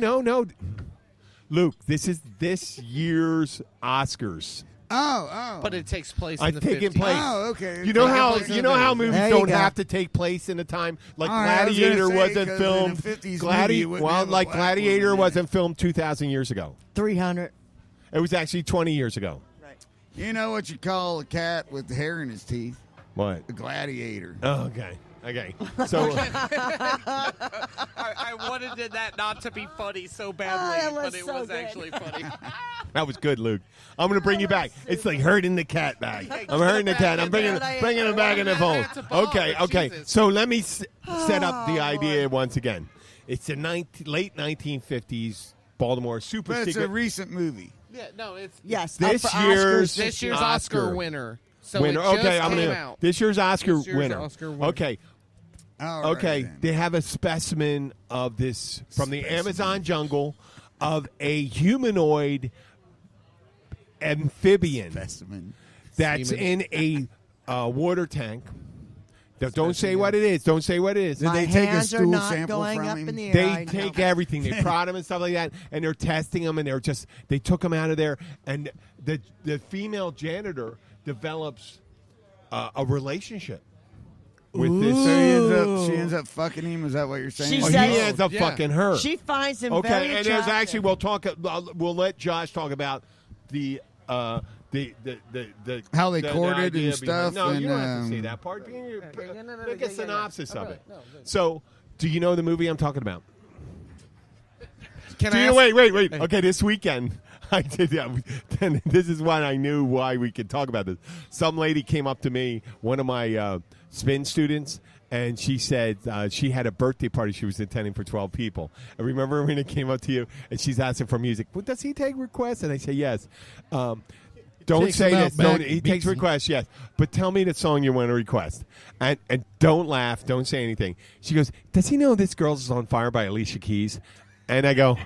Luke. This is this year's Oscars. Oh. But it takes place in I've the taken 50s. place. Oh, okay. You know Taking how place in you the know how 50s. movies There you don't go. have to take place in a time like All right, I was gonna Gladiator say, wasn't 'cause filmed. in a 50s movie, you wouldn't have a Like black Gladiator woman in wasn't it. filmed 2,000 years ago. 300. It was actually 20 years ago. You know what you call a cat with hair in his teeth? What? A gladiator. Oh, okay. So I wanted that not to be funny so Oh, badly, that was but it so was good. actually funny. that was good, Luke. I'm going to bring you back. It's like herding the cat back. I'm herding the cat. I'm bringing it back in the fold. Okay. Jesus. So let me set up the idea once again. It's the late 1950s Baltimore super But it's a secret. recent movie. Yeah, no, it's Yes. This up for year's- Oscars this year's Oscar winner. So winner. it just Okay, I'm came gonna. out. This year's Oscar This year's winner. Oscar winner. Okay. All right, Okay, then. they have a specimen of this from the Amazon jungle of a humanoid amphibian Specimen. that's Semen. in a water tank. Don't say what it is. Don't say what it is. Did My they take a hands are stool not sample going from up him? in the air. They I know. take everything. They prod them and stuff like that, and they're testing them, and they took them out of there, and the female janitor develops a relationship with this. So she ends up fucking him. Is that what you're saying? She Oh, says- he ends up Yeah. fucking her. She finds him very Okay, and there's attractive. actually we'll let Josh talk about the How they the courted idea and stuff, behind- No, you and, don't have to say um, that part. Make a synopsis of it. No, So, do you know the movie I'm talking about? Can Do I you ask, wait. Okay, this weekend I did that. Then this is when I knew why we could talk about this. Some lady came up to me, one of my spin students, and she said she had a birthday party she was attending for 12 people. And remember when it came up to you and she's asking for music? Well, does he take requests? And I say yes. Don't Takes say him out this. back Don't, and he takes beats him. requests, yes. But tell me the song you want to request. And don't laugh. Don't say anything. She goes, does he know This Girl Is on Fire by Alicia Keys? And I go,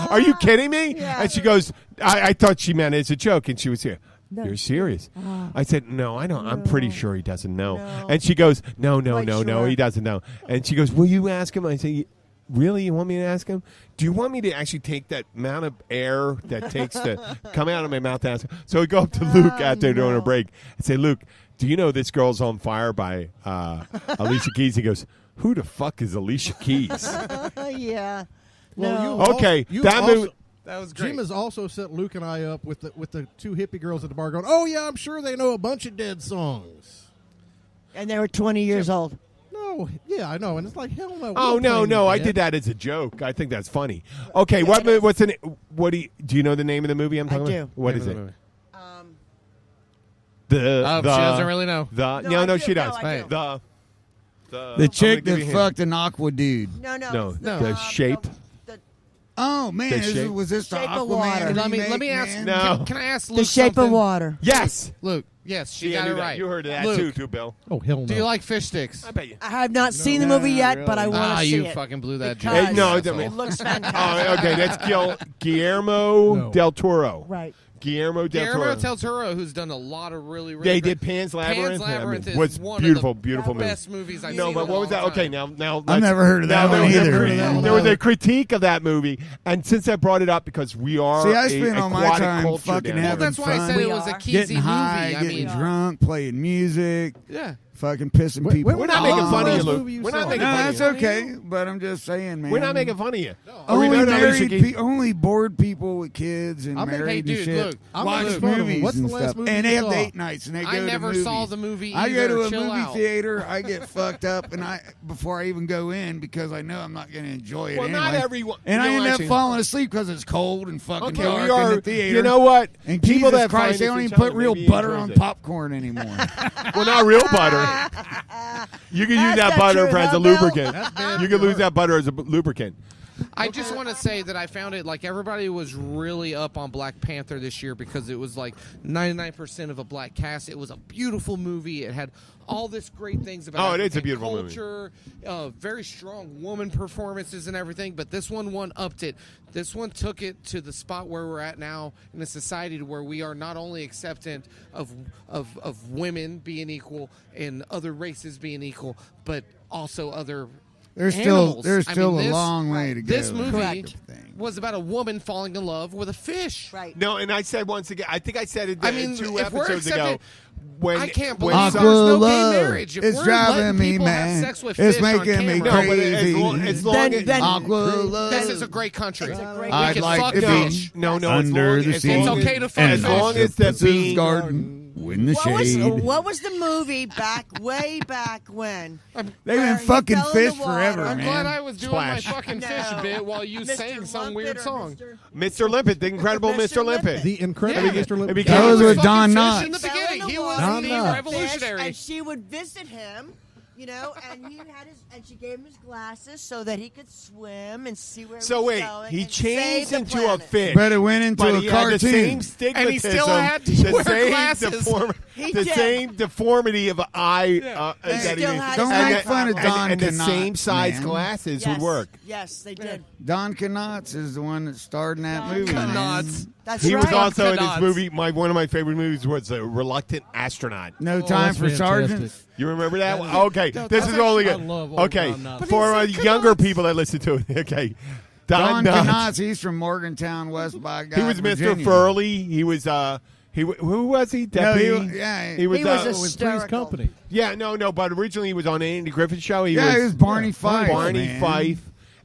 are you kidding me? Yeah. And she goes, I thought she meant it as a joke. And she was here. No. You're serious? I said, no, I don't. I'm pretty sure he doesn't know. No. And she goes, no, Quite no, he sure. doesn't know. And she goes, will you ask him? I say, really? You want me to ask him? Do you want me to actually take that amount of air that takes to come out of my mouth to ask him? So I go up to Luke out there during a break and say, Luke, do you know This Girl's on Fire by Alicia Keys? He goes, who the fuck is Alicia Keys? Yeah. Well, No. Okay, you that also- movie. That was great. Jim has also set Luke and I up with the two hippie girls at the bar going, oh, yeah, I'm sure they know a bunch of Dead songs. And they were 20 years old. No, yeah, I know. And it's like, hell no. Oh, no, I did that as a joke. I think that's funny. Okay, what's the what do you know the name of the movie I'm talking I about? do. What Name is of it? the movie. The She doesn't really know. The No, I no, do. she No, does. I do. The chick I'm gonna give that you a hint. fucked an aqua dude. No. No, the shape. Oh man, The shape? was this the Shape of Aquaman? Water. Let me remake, ask. man? No. Can I ask Luke The Shape something? of Water. Yes. Luke, yes, she See, I got knew it that. right. You heard of that Luke, too, Bill. Oh, hell no. do you like fish sticks? I bet you. I have not seen the movie yet, but I want to see you it. fucking blew that Because joke. No, asshole. it looks Oh, fantastic. okay. That's Guillermo No. del Toro. Right. Guillermo del Guillermo Toro. del Toro, who's done a lot of really Yeah, he great- did Pan's Labyrinth. Labyrinth is was one beautiful, of the beautiful movie. best movies I've No, seen but in a what was that? long Okay, time. now I've let's- never heard of that now, one there was a either, cri- man. There was a critique of that movie, and since I brought it up because we are See, I spent all my aquatic time culture fucking down Well, here. having that's why I fun. said We it was a are. cheesy Getting movie. high, I getting mean, drunk, playing music, yeah. fucking pissing people. We're not making off. fun of you, last Luke. movie you We're not saw. making No, fun of that's you. okay, but I'm just saying, man. We're not making fun of you. Only Remember Alicia married, Keys? only bored people with kids and I'm making- married Hey, and dude, shit look, I'm watch making fun of 'em. movies What's and the last stuff, movie and they you have saw? date nights and they go I to never movies. saw the movie I either. go to a Chill movie out. theater, I get fucked up, and before I even go in because I know I'm not going to enjoy it Well, anyway. not everyone. And you I know, end up actually- falling asleep because it's cold and fucking Okay, dark we are. in the theater. You know what? And People Jesus that Christ, find they us don't each even put other, real maybe butter enjoys on it. popcorn anymore. Well, not real butter. You can use That's that not butter true, as huh, a Bill? lubricant. You can lose that butter as a lubricant. I just want to say that I found it like everybody was really up on Black Panther this year because it was like 99% of a black cast. It was a beautiful movie. It had all this great things about Oh, it is a African beautiful movie. culture, very strong woman performances and everything. But this one upped it. This one took it to the spot where we're at now in a society to where we are not only acceptant of women being equal and other races being equal, but also other. There's animals. still I mean, a this- long way to go. This movie Correct. was about a woman falling in love with a fish. Right. No, and I said once again, I think I said it I mean, 2 if we're episodes ago. accepting- When I can't when believe some- there's no Aqua gay love. marriage. If It's we're driving letting me people have mad. sex with It's fish on making me camera- No, but as crazy. long Then- Aqua love. This is a great country. It's a great We I'd can like fuck to be fish. No, as under long the as sea. long It's okay to fuck and fish. As long as the Octopus's being garden in the shade. What was the movie way back when? They've where been he fucking fell in fish the water? forever, I'm man. glad I was doing Splash. my fucking fish No. bit while you Mr. sang some Lumpet weird or song. Mr. Limpet, the incredible Mr. Mr. Limpet. Limpet. The incredible Yeah. Mr. Lip. It became- That was with Fucking Don fish Knotts. in the Fell in beginning. the He was water, Don Knotts. revolutionary. And she would visit him, and he had and she gave him his glasses so that he could swim and see where So he was wait, going he and changed save the into a planet. fish. But it went into but a he had the same cartoon. stigmatism, And he still had to wear glasses. He the did. same deformity of an eye. He that still he had Don't his make eyes fun of out. Don and the Knotts, same size man. glasses Yes. would work. Yes, they did. Don Knotts is the one that starred in that Don movie. man. Knotts. That's He right. was also in this Knotts. movie. One of my favorite movies was A Reluctant Astronaut. No time that's for sergeants. fantastic. You remember that? That is- Okay, No, this that's is only actually- good. I love old Okay, Don Knotts. for But he said younger Knotts. people that listen to it. Okay, Don Knotts. Knotts, he's from Morgantown, West by God. He was Mr. Virginia. Furley. He was who was he? No, Deputy. yeah, he was. He was It was Three's hysterical. Company. Yeah, no. But originally he was on an Andy Griffith show. He was Barney Fife. Barney man. Fife.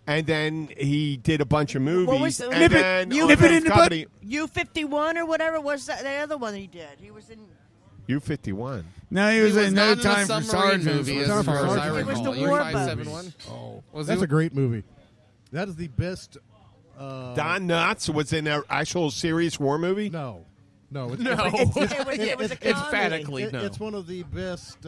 And then he did a bunch of movies. What was the- and Nip it- then you on nip it Three's in the butt. Company, U-51 or whatever was that? The other one that he did. He was in. U-51. No, he was in No not in the Time for submarine Sergeants. movie, Time as for far as I Sergeants. It was recall. the war boat. U-571. Oh, Was that's it- a great movie. That is the best. Don Knotts was in an actual serious war movie. No, it's, No. It was a comedy. Emphatically, no. It's one of the best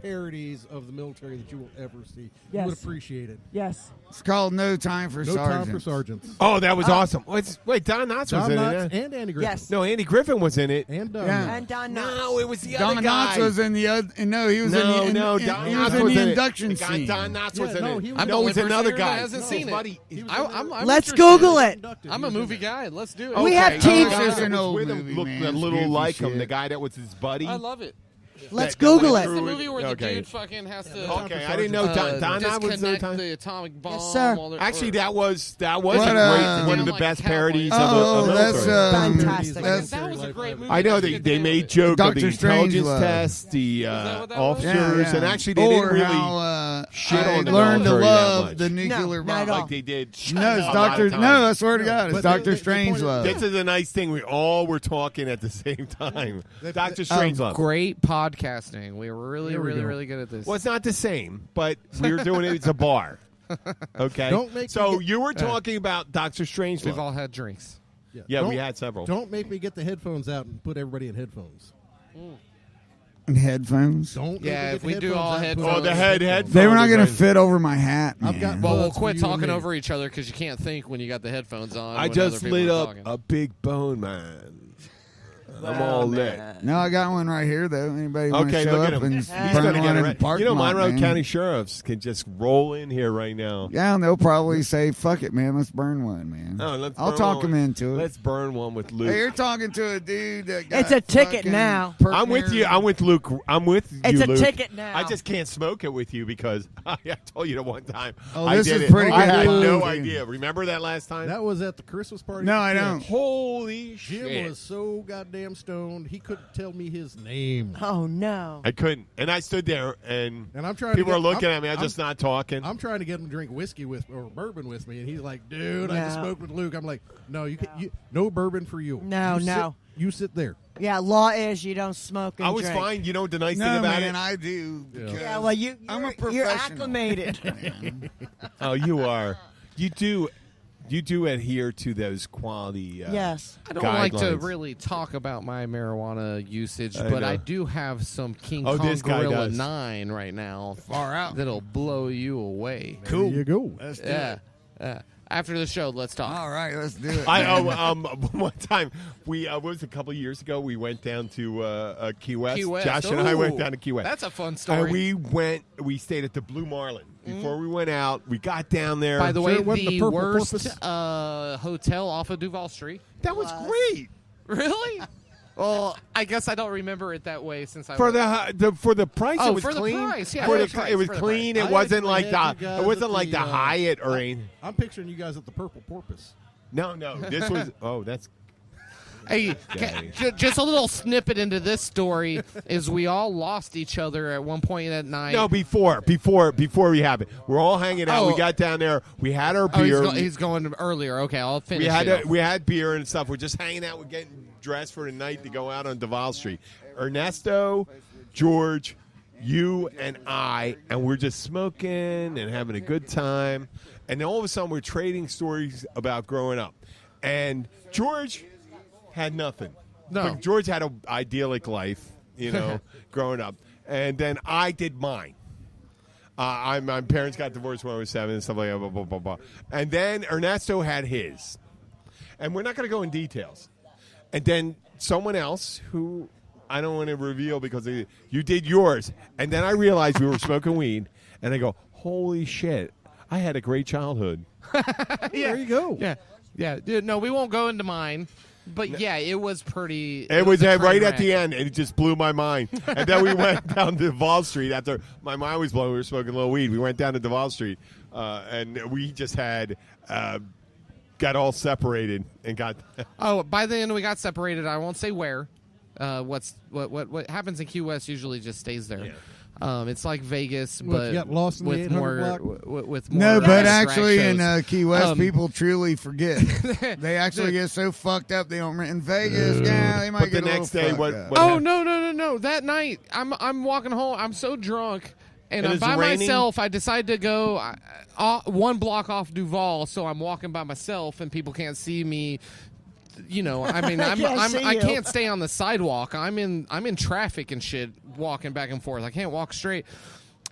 parodies of the military that you will ever see. Yes. You would appreciate it. Yes. It's called No Time for No Sergeants. time for sergeants. Oh, that was awesome. Wait, Don Knotts was Don in Knotts it. and Andy Griffin. Yes. No, Andy Griffin was in it. And Yeah. And Don No, Knotts. it was the Don other guy. Knotts was in the other. No, he was in the. No, he Don was Knotts in was the in it. induction The guy scene. Don Knotts was Yeah, in no, it. he was- I'm the No, only it's another person here that guy. hasn't No, seen his it. buddy- I'm Let's interested. Google it. I'm a movie guy. Let's do it. We have The TV. guy It's that an was old with him movie, looked man. a It's little goofy like him. shit. The guy that was his buddy. I love it. Let's That- Google that it. was It's the movie where the Okay. dude fucking has to. Okay, I didn't know Don Knotts was there. disconnect Time. the atomic bomb. Yes, sir. while they're- Actually, or- that was What, a great one of the like best cowboy. parodies Oh, of a that's military. Fantastic. that's that was a great movie. I know That's a good they name made of it. joke of Dr. the intelligence Strangelove. test, the that what that was? officers, and actually they didn't or really how, shit I on the learned to military that love much. the nuclear not at bomb. all. like they did. No, it's a lot of Doctor. times. No, I swear to God, it's But Doctor the point is- Strangelove. This is a nice thing. We all were talking at the same time. Doctor Oh, Strangelove. Great podcasting. We were really, There we really, go. really good at this. Well, it's not the same, but we're doing it. It's a bar. Okay. Don't make so me get- you were talking about Doctor Strangelove. We've all had drinks. Yeah, Don't- we had several. Don't make me get the headphones out and put everybody in headphones. And headphones. Don't. make me Yeah, get if the we do headphones all out and put headphones- Oh, the everybody in headphones. They were not going to Friends. fit over my hat, man. I've got Well, we'll buds for quit you talking and me. over each other because you can't think when you got the headphones on. I when just other people lit are up talking. a big bone, man. I'm all lit. No, I got one right here, though. Anybody want Okay, to show look at up him. and He's burn going to one get in it the right. parking You know, lot, Monroe man? County sheriffs can just roll in here right now. Yeah, and they'll probably say, "Fuck it, man. Let's burn one, man." Oh, let's I'll burn talk one. them into it. Let's burn one with Luke. Hey, you're talking to a dude that got It's a ticket fucking now. I'm with you. I'm with Luke. I'm with you, It's a Luke. ticket now. I just can't smoke it with you because I told you the one time. Oh, I this did is it. pretty I good. had no Dude. idea. Remember that last time? That was at the Christmas party. No, I Yeah. don't. Holy Jim shit! was so goddamn stoned he couldn't tell me his name. Oh no. I couldn't, and I stood there, and And I'm trying. people to are get, looking I'm, at me. I'm just not talking. I'm trying to get him to drink whiskey with or bourbon with me, and he's like, "Dude, I just No. smoked with Luke." I'm like, "No, you can. No bourbon for you. No, You no. Sit, you sit there." Yeah, law is you don't smoke and I was drink. fine. You know the nice thing No, about man, it? I do. because Yeah, well, I'm a you're professional. acclimated. Man. Oh, you are. You do. You do adhere to those quality. Yes. I don't like to guidelines. really talk about my marijuana usage, I but know. I do have some King Oh, Kong this guy Gorilla does. 9 right now. Far out. That'll blow you away. There you go. Let's do Yeah. it. After the show, let's talk. All right, let's do it. One time we what was it, a couple of years ago we went down to Key West. Key West. Josh and I Ooh, went down to Key West. That's a fun story. And we stayed at the Blue Marlin. Before we went out, we got down there. By the Sure way, it wasn't the the Purple worst Porpoise? hotel off of Duval Street. that was great. Really? Well, I guess I don't remember it that way since I For went. for the price, Oh, it was for the clean. price, yeah, For for the the price, it was for the clean. price. It wasn't I like actually had the. you guys It wasn't at like the the, Hyatt or anything. I'm picturing you guys at the Purple Porpoise. No, this was. Oh, that's. Hey, just a little snippet into this story is we all lost each other at one point at night. No, before we happened, we're all hanging out. Oh. We got down there. We had our Oh, beer. he's going earlier. Okay, I'll finish. We had beer and stuff. We're just hanging out. We're getting dressed for the night to go out on Duval Street. Ernesto, George, you, and I, and we're just smoking and having a good time. And then all of a sudden, we're trading stories about growing up. And George had nothing. No. But George had an idyllic life, growing up. And then I did mine. My parents got divorced when I was 7 and stuff like that, blah, blah, blah, blah. And then Ernesto had his. And we're not going to go in details. And then someone else who I don't want to reveal because you did yours. And then I realized we were smoking weed. And I go, holy shit, I had a great childhood. There you go. Yeah. No, we won't go into mine. But yeah, it was pretty. It was a train right at wreck. the end, and it just blew my mind. And then we went down to Duval Street after my mind was blown. We were smoking a little weed. We went down to Duval Street, and we just had got all separated and got. Oh, by the end we got separated. I won't say where. What happens in Key West usually just stays there. Yeah. It's like Vegas, What, but you got lost in the with 800 more block? with more. No, but drag actually in shows. Key West, Um, people truly forget. They actually get so fucked up they don't. In Vegas, yeah, they might But get the a next little day, fucked what up. Oh happened? no! That night, I'm walking home. I'm so drunk, and And I'm it's by raining? myself. I decide to go one block off Duval, so I'm walking by myself, and people can't see me you know, I mean, I can't stay on the sidewalk. I'm in traffic and shit, walking back and forth. I can't walk straight.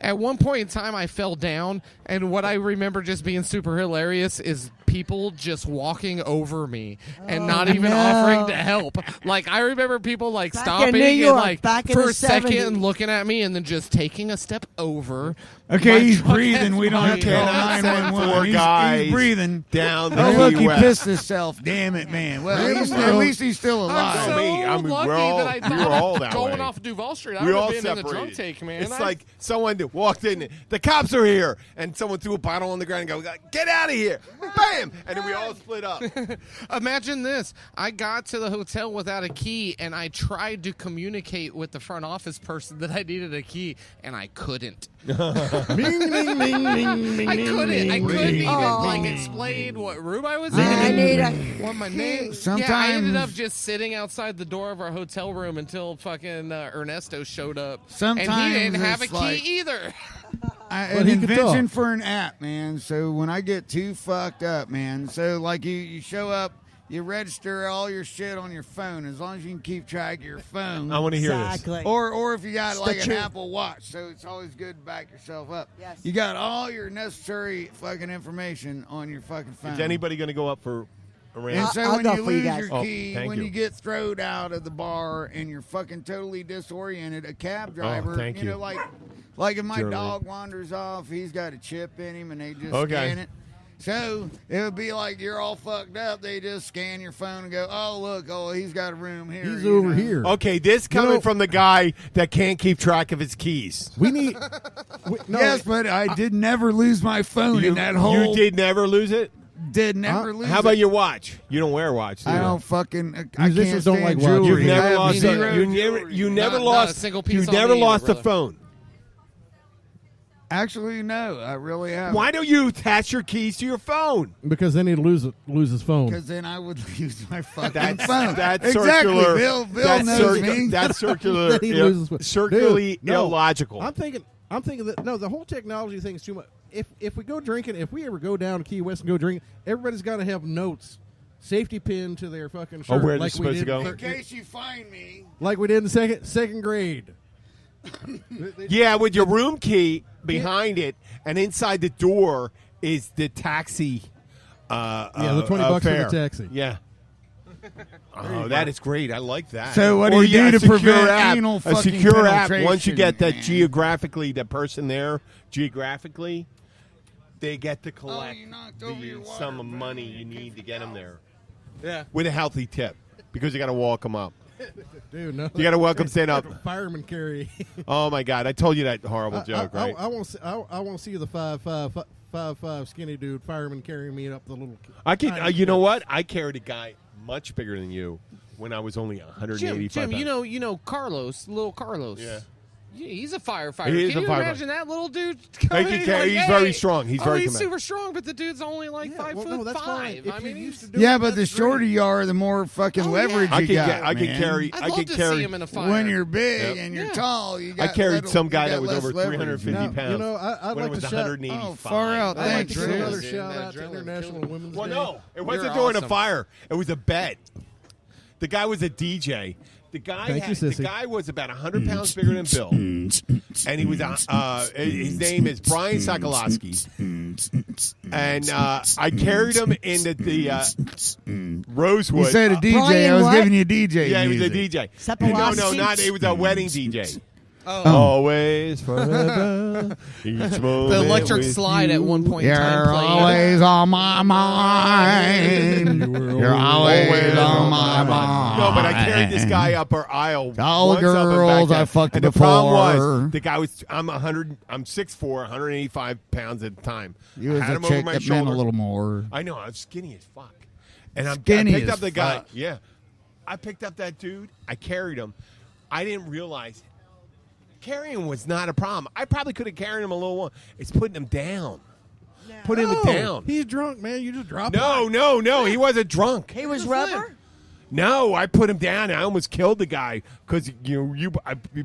At one point in time, I fell down, and what I remember just being super hilarious is people just walking over me and not even offering to help. Like, I remember people, like, Back stopping in New York, and, like, back in for the a second 70s. and looking at me and then just taking a step over. Okay, My he's truck breathing. has We don't have to call Cannot send 911. four He's guys breathing. down the Oh, Key look, he West. pissed himself. Damn it, man. Well, at least he's still alive. I'm so me. I mean, lucky we're all- that I we were all that going way. off Duval Street. I We would all have been in the drunk separated. take, man. It's like someone walked in. The cops are here, and someone threw a bottle on the ground and go, "Get out of here!" Bam! And then we all split up. Imagine this. I got to the hotel without a key, and I tried to communicate with the front office person that I needed a key, and I couldn't. Bing, bing, bing, bing, bing, I couldn't even Oh. like explain what room I was in. I need a what my name. Sometimes- Yeah, I ended up just sitting outside the door of our hotel room until fucking Ernesto showed up. and Sometimes he didn't have a it's key like- either. An he could invention talk. for an app, man. So when I get too fucked up, man, so like you show up, you register all your shit on your phone as long as you can keep track of your phone. I want to hear exactly. Or if you got It's like the an truth. Apple Watch, so it's always good to back yourself up. Yes. You got all your necessary fucking information on your fucking phone. this. Is anybody going to go up for a And rant? so I'll when go you for you lose guys. your Oh, key, thank when you. you get thrown out of the bar and you're fucking totally disoriented, a cab driver, thank you. know, like if my Surely. dog wanders off, he's got a chip in him and they just Okay. scan it. So it would be like you're all fucked up. They just scan your phone and go, "Oh look, he's got a room here. He's you over know. here. Okay, this coming know- from the guy that can't keep track of his keys. We need. No, Yes, but I did never lose my phone in that whole. You did never lose it? Did never lose. How about it. your watch? You don't wear a watch, do I you? don't fucking. I can't Musicians don't stand like watches. jewelry. You've I never have lost. zero You jewelry. never Not a lost. single piece You on never me either, lost a brother. phone. Actually, no, I really haven't. Why don't you attach your keys to your phone? because then he'd lose his phone. Because then I would use my fucking That's phone. that's exactly. circular. Bill that's knows me. That's circular. Then he loses his- circularly Dude, no. illogical. I'm thinking that no, the whole technology thing is too much. If we go drinking, if we ever go down to Key West and go drink, everybody's got to have notes, safety pin to their fucking shirt. where they're like we supposed to did go? In case you find me. like we did in second grade. Yeah, with your room key behind it, and inside the door is the taxi. The $20 for the fare. taxi. Yeah. Oh, that is great. I like that. So what do Or you do a to secure prevent app, anal a fucking secure app? Once you penetration, get that man? geographically, the person there geographically, they get to collect you knocked over the your water, sum of bro. money you need to get them there Yeah. with a healthy tip because you got to walk them up. Dude, no. You got to welcome stand up. Fireman carry. Oh my God! I told you that horrible joke, right? I want to see the 5'5" skinny dude fireman carrying me up the little. I can. tiny You know steps. what? I carried a guy much bigger than you when I was only 185. Jim, pounds. you know Carlos, little Carlos. Yeah. Yeah, he's a firefighter. He is Can a you firefighter. imagine that little dude? He coming can in carry- like, he's hey. very strong. He's very he's command- super strong, but the dude's only like Yeah, 5 well, foot no, that's fine. 5. If I you mean, used he's- to do Yeah, it, but the that's shorter great. you are, the more fucking Oh, leverage yeah. I you can. got. I can man. carry. I'd I love can to carry. see him in a fire. When you're big Yep. and you're Yeah. tall, you got. I carried little- some you guy got that was less over leverage. 350 Now, pounds. you know, I'd when like it was to shout. 185. Oh, far out. I'd like Thanks, to give Riz. another Dude, shout that out to adrenaline International killed me. Women's Well, Day. no, it wasn't You're during a awesome. fire. It was a bet. The guy was a DJ. The guy, Thank you, the sissy. guy was about 100 pounds bigger than Bill, and he was. His name is Brian Sokolowski, and I carried him into the Rosewood. You said a DJ. Brian I was what? giving you DJ. Yeah, he was a music. DJ. No, Sokolowski? not. It was a wedding DJ. Oh. Always, forever, each moment The electric with slide you. at one point in You're time played. always on my mind. You're always on my mind. No, but I carried this guy up our aisle. All the once up and back girls down. I fucked and the problem before. was the guy was. I'm 6'4", 185 pounds at the time. You was I had a him over chick my that shoulder. meant a little more. I know. I was skinny as fuck, and I Skinny picked as up the guy. fuck. Yeah, I picked up that dude. I carried him. I didn't realize carrying him was not a problem. I probably could have carried him a little more. It's putting him down. Putting him No, down. He's drunk, man. You just drop No, him. no, no. He wasn't drunk. He was rubber. No, I put him down. I almost killed the guy because you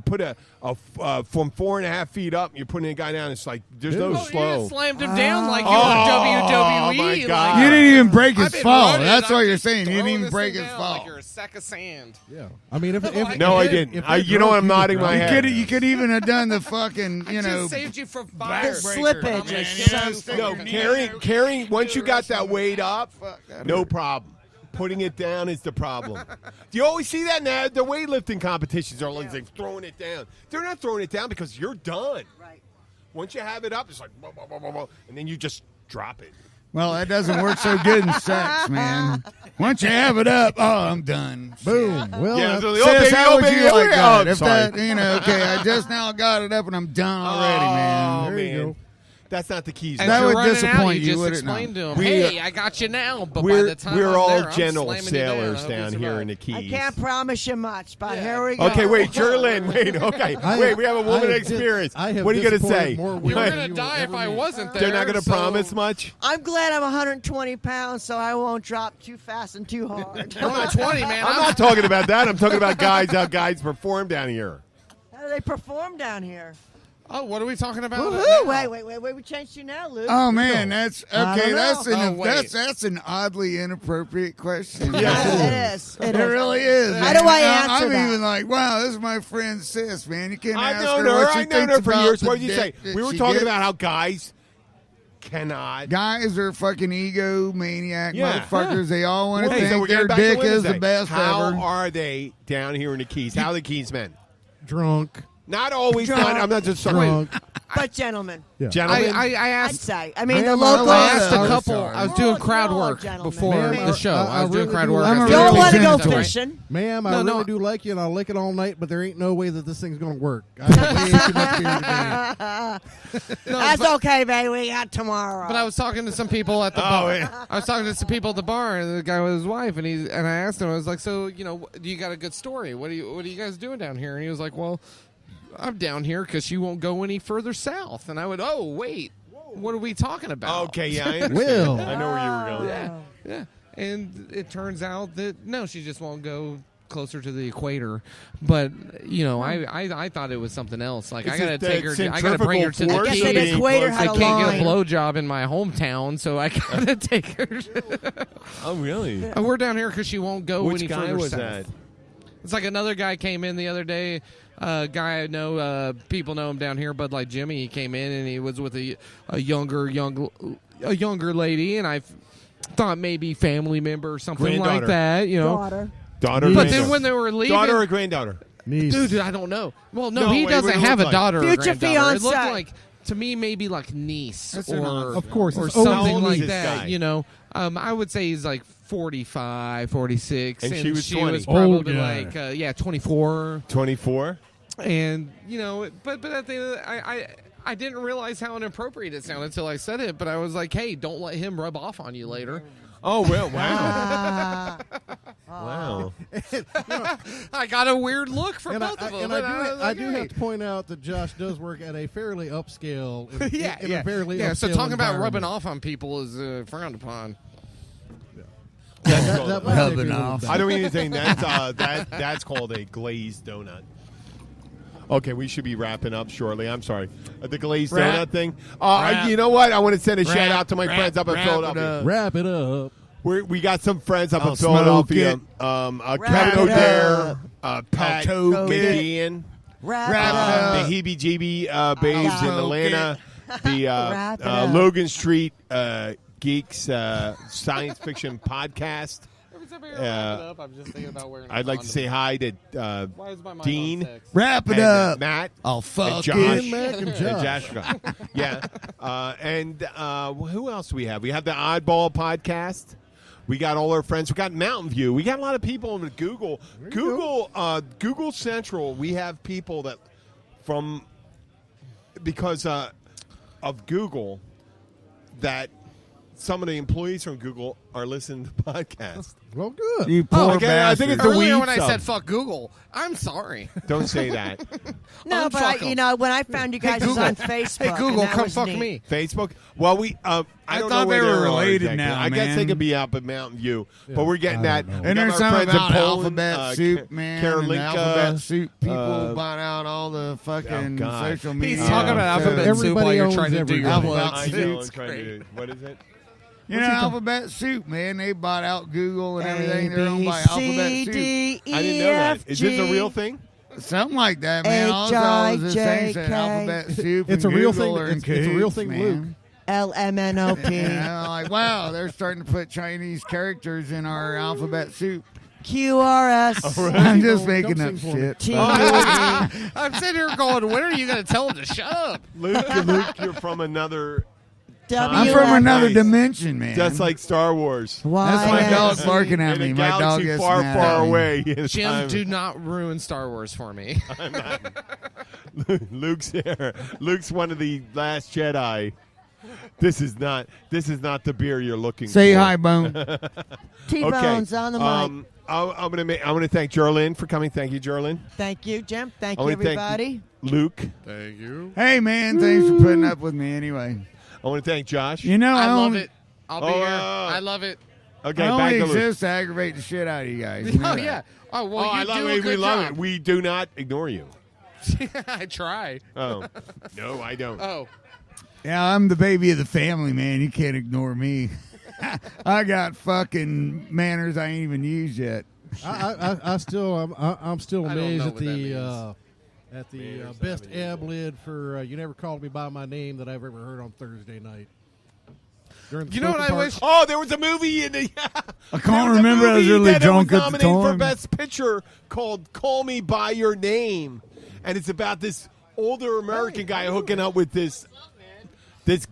put a from 4.5 feet up. You're putting a guy down. It's like there's no You slow. just slammed him down like you Oh, were WWE. my God. You didn't even break I've his been fall. running, That's I'm what you're just saying. You didn't throwing even this break thing his down fall. Like you're a sack of sand. Yeah. I mean, if No, I if didn't. if they're You know, drunk, I'm you nodding could my drive. head. You could even have done the fucking, I you know, just saved you from fire. Slippage Man, is you so know, stick No, your knee carrying. Once you got that weight up, that no problem. Putting it down is the problem. Do you always see that now? The weightlifting competitions are always like throwing it down. They're not throwing it down because you're done. Right. Once you have it up, it's like, blah, blah, blah, blah, blah, and then you just drop it. Well, that doesn't work so good in sex, man. Once you have it up, I'm done. Boom. Well, Yeah, that's- so Sis, how would you like that? If sorry. that, okay, I just now got it up and I'm done already, man. Oh, There you man. go. That's not the keys. As That you're would running disappoint out, you, just would it not? explain to him, We- hey, I got you now. But by We're the time we're I'm all there, I'm gentle slamming you sailors down. I hope down you here in the survive. I Keys. can't promise you much, but Yeah. here we go. Okay, wait, Jerlyn, wait, okay. Wait, we have a woman I have experience. I have What are you going to disappointed say? more You women were than going to you will die if ever I meet. wasn't there. They're not going to so- promise much? I'm glad I'm 120 pounds, so I won't drop too fast and too hard. I'm not 20, man. I'm not talking about that. I'm talking about how guys perform down here. How do they perform down here? Oh, what are we talking about? Woohoo! now? Wait. We changed you now, Luke. Oh man, that's I okay. don't That's know. an Oh, wait. that's an oddly inappropriate question. It is. It really is. How man. do I answer I'm that? even like, wow, this is my friend Sis, man. You can't I've ask known her her. what she I've known thinks her for about years. the What did you say? dick that We were she talking gets. about how guys cannot. Guys are fucking egomaniac Yeah. motherfuckers. They all want to Hey, so think we're their getting back to dick Women's is the Day. best How ever. are they down here in the Keys? How are the Keys men? Drunk. Not always. Drunk. I'm not just Drunk. But gentlemen, Yeah. Gentlemen. I I'd asked. say. I mean, I the am local. a I asked a I'm couple. sorry. I was doing Oh, crowd no, work gentlemen. before Ma'am, the show. I was doing really crowd do work. like- I'm a You don't really want to go sensitive. fishing. Ma'am, I No, no. really do like you, and I'll lick it all night, but there ain't no way that this thing's going to work. I got way too much beer today. That's okay, baby. We got tomorrow. But I was talking to some people at the bar. I was talking to some people at the bar, and the guy with his wife, and I asked him, I was like, so do you got a good story? What are you guys doing down here? And he was like, well, I'm down here because she won't go any further south. And I went, oh wait, what are we talking about? Okay, yeah, I understand. Will. I know where you were going. Yeah. And it turns out that no, she just won't go closer to the equator. But I thought it was something else. Like It's I gotta just take her. that I gotta bring her to the centrifugal I guess force the Keys. being equator close had I a to can't line. get a blowjob in my hometown, so I gotta take her. Oh, really? And we're down here because she won't go Which any guy further was south. that? It's like another guy came in the other day. Guy I know, people know him down here. But like Jimmy, he came in and he was with a younger lady, and I thought maybe family member or something like Granddaughter. that. Daughter. Daughter. But granddaughter. then when they were leaving, daughter or granddaughter? Niece. dude, I don't know. Well, no, No, he wait, doesn't what does it have look a like? daughter or Future granddaughter. It looked fiancé. like to me maybe like niece That's an or honor. Of course, or it's always something old like this that. guy. You know, I would say he's like 45, 46, And she was 20. was probably Old guy. like 24. 24. And but at the end of the, I didn't realize how inappropriate it sounded until I said it. But I was like, hey, don't let him rub off on you later. Oh, well, wow. Ah. Wow. I got a weird look from And both of them. and was I like, do hey. have to point out that Josh does work at a fairly upscale. In a fairly yeah. So upscale talking about rubbing environment. off on people is frowned upon. That might Rubbing take me a little off. bit. I don't even think that's called a glazed donut. Okay, we should be wrapping up shortly. I'm sorry. The glazed Wrap. donut thing. Wrap. You know what? I want to send a Wrap. shout out to my Wrap. friends up in Wrap it Philadelphia. up. Wrap it up. We got some friends up I'll in Philadelphia. smoke Kevin Wrap it O'Dare, Pat I'll toke it. McGeehan, Wrap Wrap it it up. up. the Heebie-Jeebie babes in smoke Atlanta, the Wrap it up. Logan Street Geeks Science Fiction Podcast. I'm just thinking about wearing. I'd like to say hi to Why is my mind Dean. on sex? Wrap it and up. Matt. I'll fuck Josh. it. Mac and Josh. Yeah. And who else do we have? We have the Oddball Podcast. We got all our friends. We got Mountain View. We got a lot of people in Google. Google Central, we have people that because of Google, that some of the employees from Google are listening to the podcast. Well, good. You poor okay, I think bastard. it's a Earlier weed when I sub. said fuck Google, I'm sorry. Don't say that. No, but Unfuck 'em. you know, when I found you guys was on Facebook. Hey Google, and that come was fuck neat. me. Facebook. Well, we I don't thought know where they were are related exactly. now, I guess they man. could be out at Mountain View, but we're getting I that. don't know. We And got there's our something friends in about Poland, alphabet soup, man. And the Karolinka, alphabet soup people uh, bought out all the fucking God. social media. He's talking about stuff. alphabet soup while you're Everybody trying to owns do your everybody. plugs. I Dude, know. it's I'm trying great. to. What is it? You know, alphabet soup, man. They bought out Google and everything. They're owned by alphabet soup. D, I didn't know that. Is this a real thing? Something like that, man. All I was just saying, said H-I-J-K. alphabet soup. It's and a real Google thing. are in It's a real cahoots, thing, man. Luke. LMNOP. You know, like, wow, they're starting to put Chinese characters in our alphabet soup. QRS. I'm just Don't making sing up for me. shit. T. I'm sitting here going, when are you going to tell him to shut up? Luke, you're from another. I'm from another Nice. dimension, man. Just like Star Wars. That's my dog barking at In me. a My dog galaxy gets far, mad far at me. away. Jim, do not ruin Star Wars for me. Luke's here. Luke's one of the last Jedi. This is not the beer you're looking Say for. hi, Bone. T-Bones on the mic. I'm gonna thank Jerlyn for coming. Thank you, Jerlyn. Thank you, Jim. Thank I you, wanna thank everybody. Luke. Thank you. Hey, man, thanks for putting up with me anyway. I want to thank Josh. You know, I love only, it. I'll be Oh, here. wow. I love it. Okay, I back only to Luke. exist to aggravate the shit out of you guys. You know Oh, that. yeah. Oh, well, I you love do it. a We good love job. it. We do not ignore you. I try. Oh, no, I don't. Oh. Yeah, I'm the baby of the family, man. You can't ignore me. I got fucking manners I ain't even used yet. I'm still I don't amazed know at what that the best ab lid for "You Never Called Me by My Name" that I've ever heard on Thursday night. During the You know what spoken I part. wish? Oh, there was a movie in the. I can't remember. I was really drunk at the nominated for time. Best Picture called "Call Me by Your Name," and it's about this older American guy hooking up with this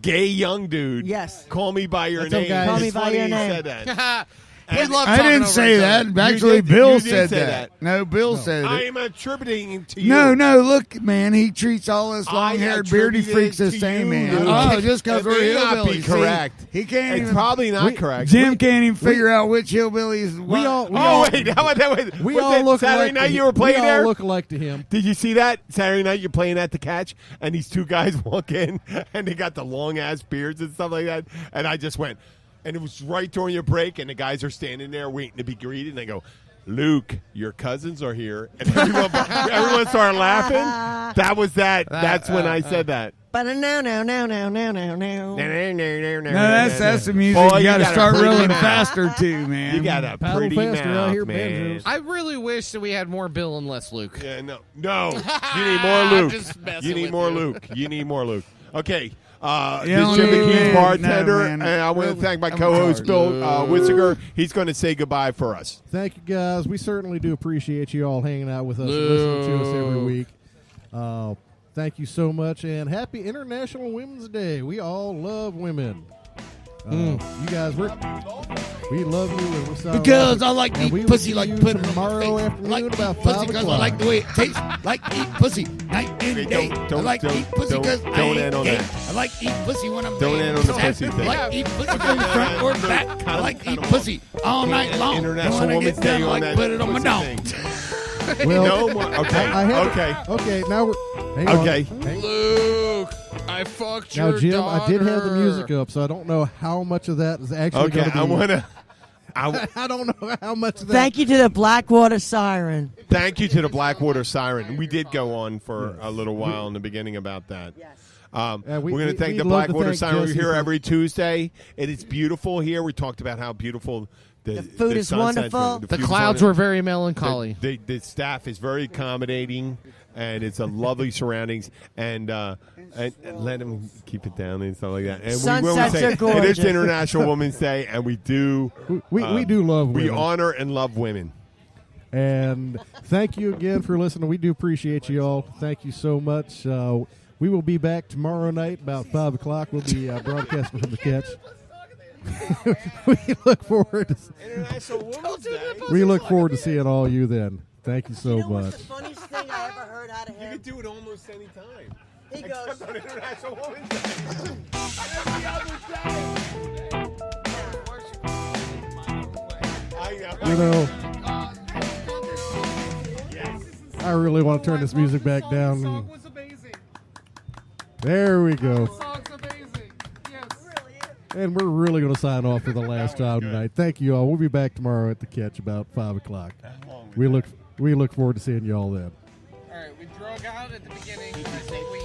gay young dude. Yes. Call me by your What's up, name. guys? Call It's me by funny your he name. said that. We And love I talking didn't over say each that. other. Actually, did- Bill you did said say that. No, Bill said I it. am attributing to you. No, look, man, he treats all us I long-haired beardy attributed freaks the to same, you, man. Luke. Oh, just because It we're may not be hillbillies. See, correct. he can't It's even. probably not correct. Jim can't even figure out which hillbillies. We all Wait, how about that? Wait, we was all it look Saturday alike night to you were playing we there? all look alike to him. Did you see that Saturday night? You're playing at the Catch, and these two guys walk in, and they got the long ass beards and stuff like that. And I just went, and it was right during your break, and the guys are standing there waiting to be greeted, and they go, "Luke, your cousins are here," and everyone started laughing. That was that. That's when I said that. But no. No, No, that's the music. Boy, you got to got a start pretty reeling mouth. faster too, man. You got a Paddle pretty faster out mouth, here, man. Benjos. I really wish that we had more Bill and less Luke. Yeah, no. You need more I'm Luke. just messing You need with more you. Luke. You need more Luke. Okay. Yeah, This Jimmy no, Keys man. bartender, No, man. and I want to thank my I'm co-host retarded. Bill Witziger. He's going to say goodbye for us. Thank you, guys. We certainly do appreciate you all hanging out with us and listening to us every week. Thank you so much, and happy International Women's Day. We all love women. You guys, we love you. And we're sorry. Because I like to And we eat will pussy see like you put it on tomorrow my face. afternoon Like to about eat pussy 5 because I o'clock. like the way it tastes. Like to eat pussy night Okay, and day. don't- I like to eat pussy don't- because I don't ain't end on gay. that. I like to eat pussy when I'm Don't laying end on the flat. pussy thing. I like to eat pussy Okay, from the front or no, back. kind I of- like to kind eat of- pussy all night long. International When I Women's get Day done, I on like that to put it on my pussy dog. thing. Well, No more. Okay. I have Okay. Okay, now we're. Hang on. Okay. Luke, I fucked Now, your Jim, daughter. I did have the music up, so I don't know how much of that is actually Okay. going to be. I want to. I don't know how much of that. Thank you to the Blackwater Siren. Thank you to the Blackwater Siren. We did go on for a little while in the beginning about that. Yes. We- We're going to thank we'd the love to Blackwater thank Siren. We're Jesse here for- every Tuesday. It is beautiful here. We talked about how beautiful the food is sunsets wonderful. are. The food is clouds wonderful. were very melancholy. The staff is very accommodating, and it's a lovely surroundings. And let them keep it down and stuff like that. And Sunsets say, are it gorgeous. is International Women's Day, and we do We do love we women. honor and love women. And thank you again for listening. We do appreciate you all. Thank you so much. We will be back tomorrow night about 5 o'clock. We'll be broadcasting from the Catch. We look forward to International Women's Day. we look forward to seeing all you then. Thank you so You know what's much. the funniest thing I ever heard out of You him? can do it almost any time. He goes, Except on International Women's Day. And every other day. You know, I really want to turn this music back down. The song was amazing. There we go. The song's amazing. Yes. And we're really going to sign off for the last time tonight. Thank you all. We'll be back tomorrow at the Catch about 5 o'clock. We look forward to seeing you all then. All right, we drug out at the beginning. I think we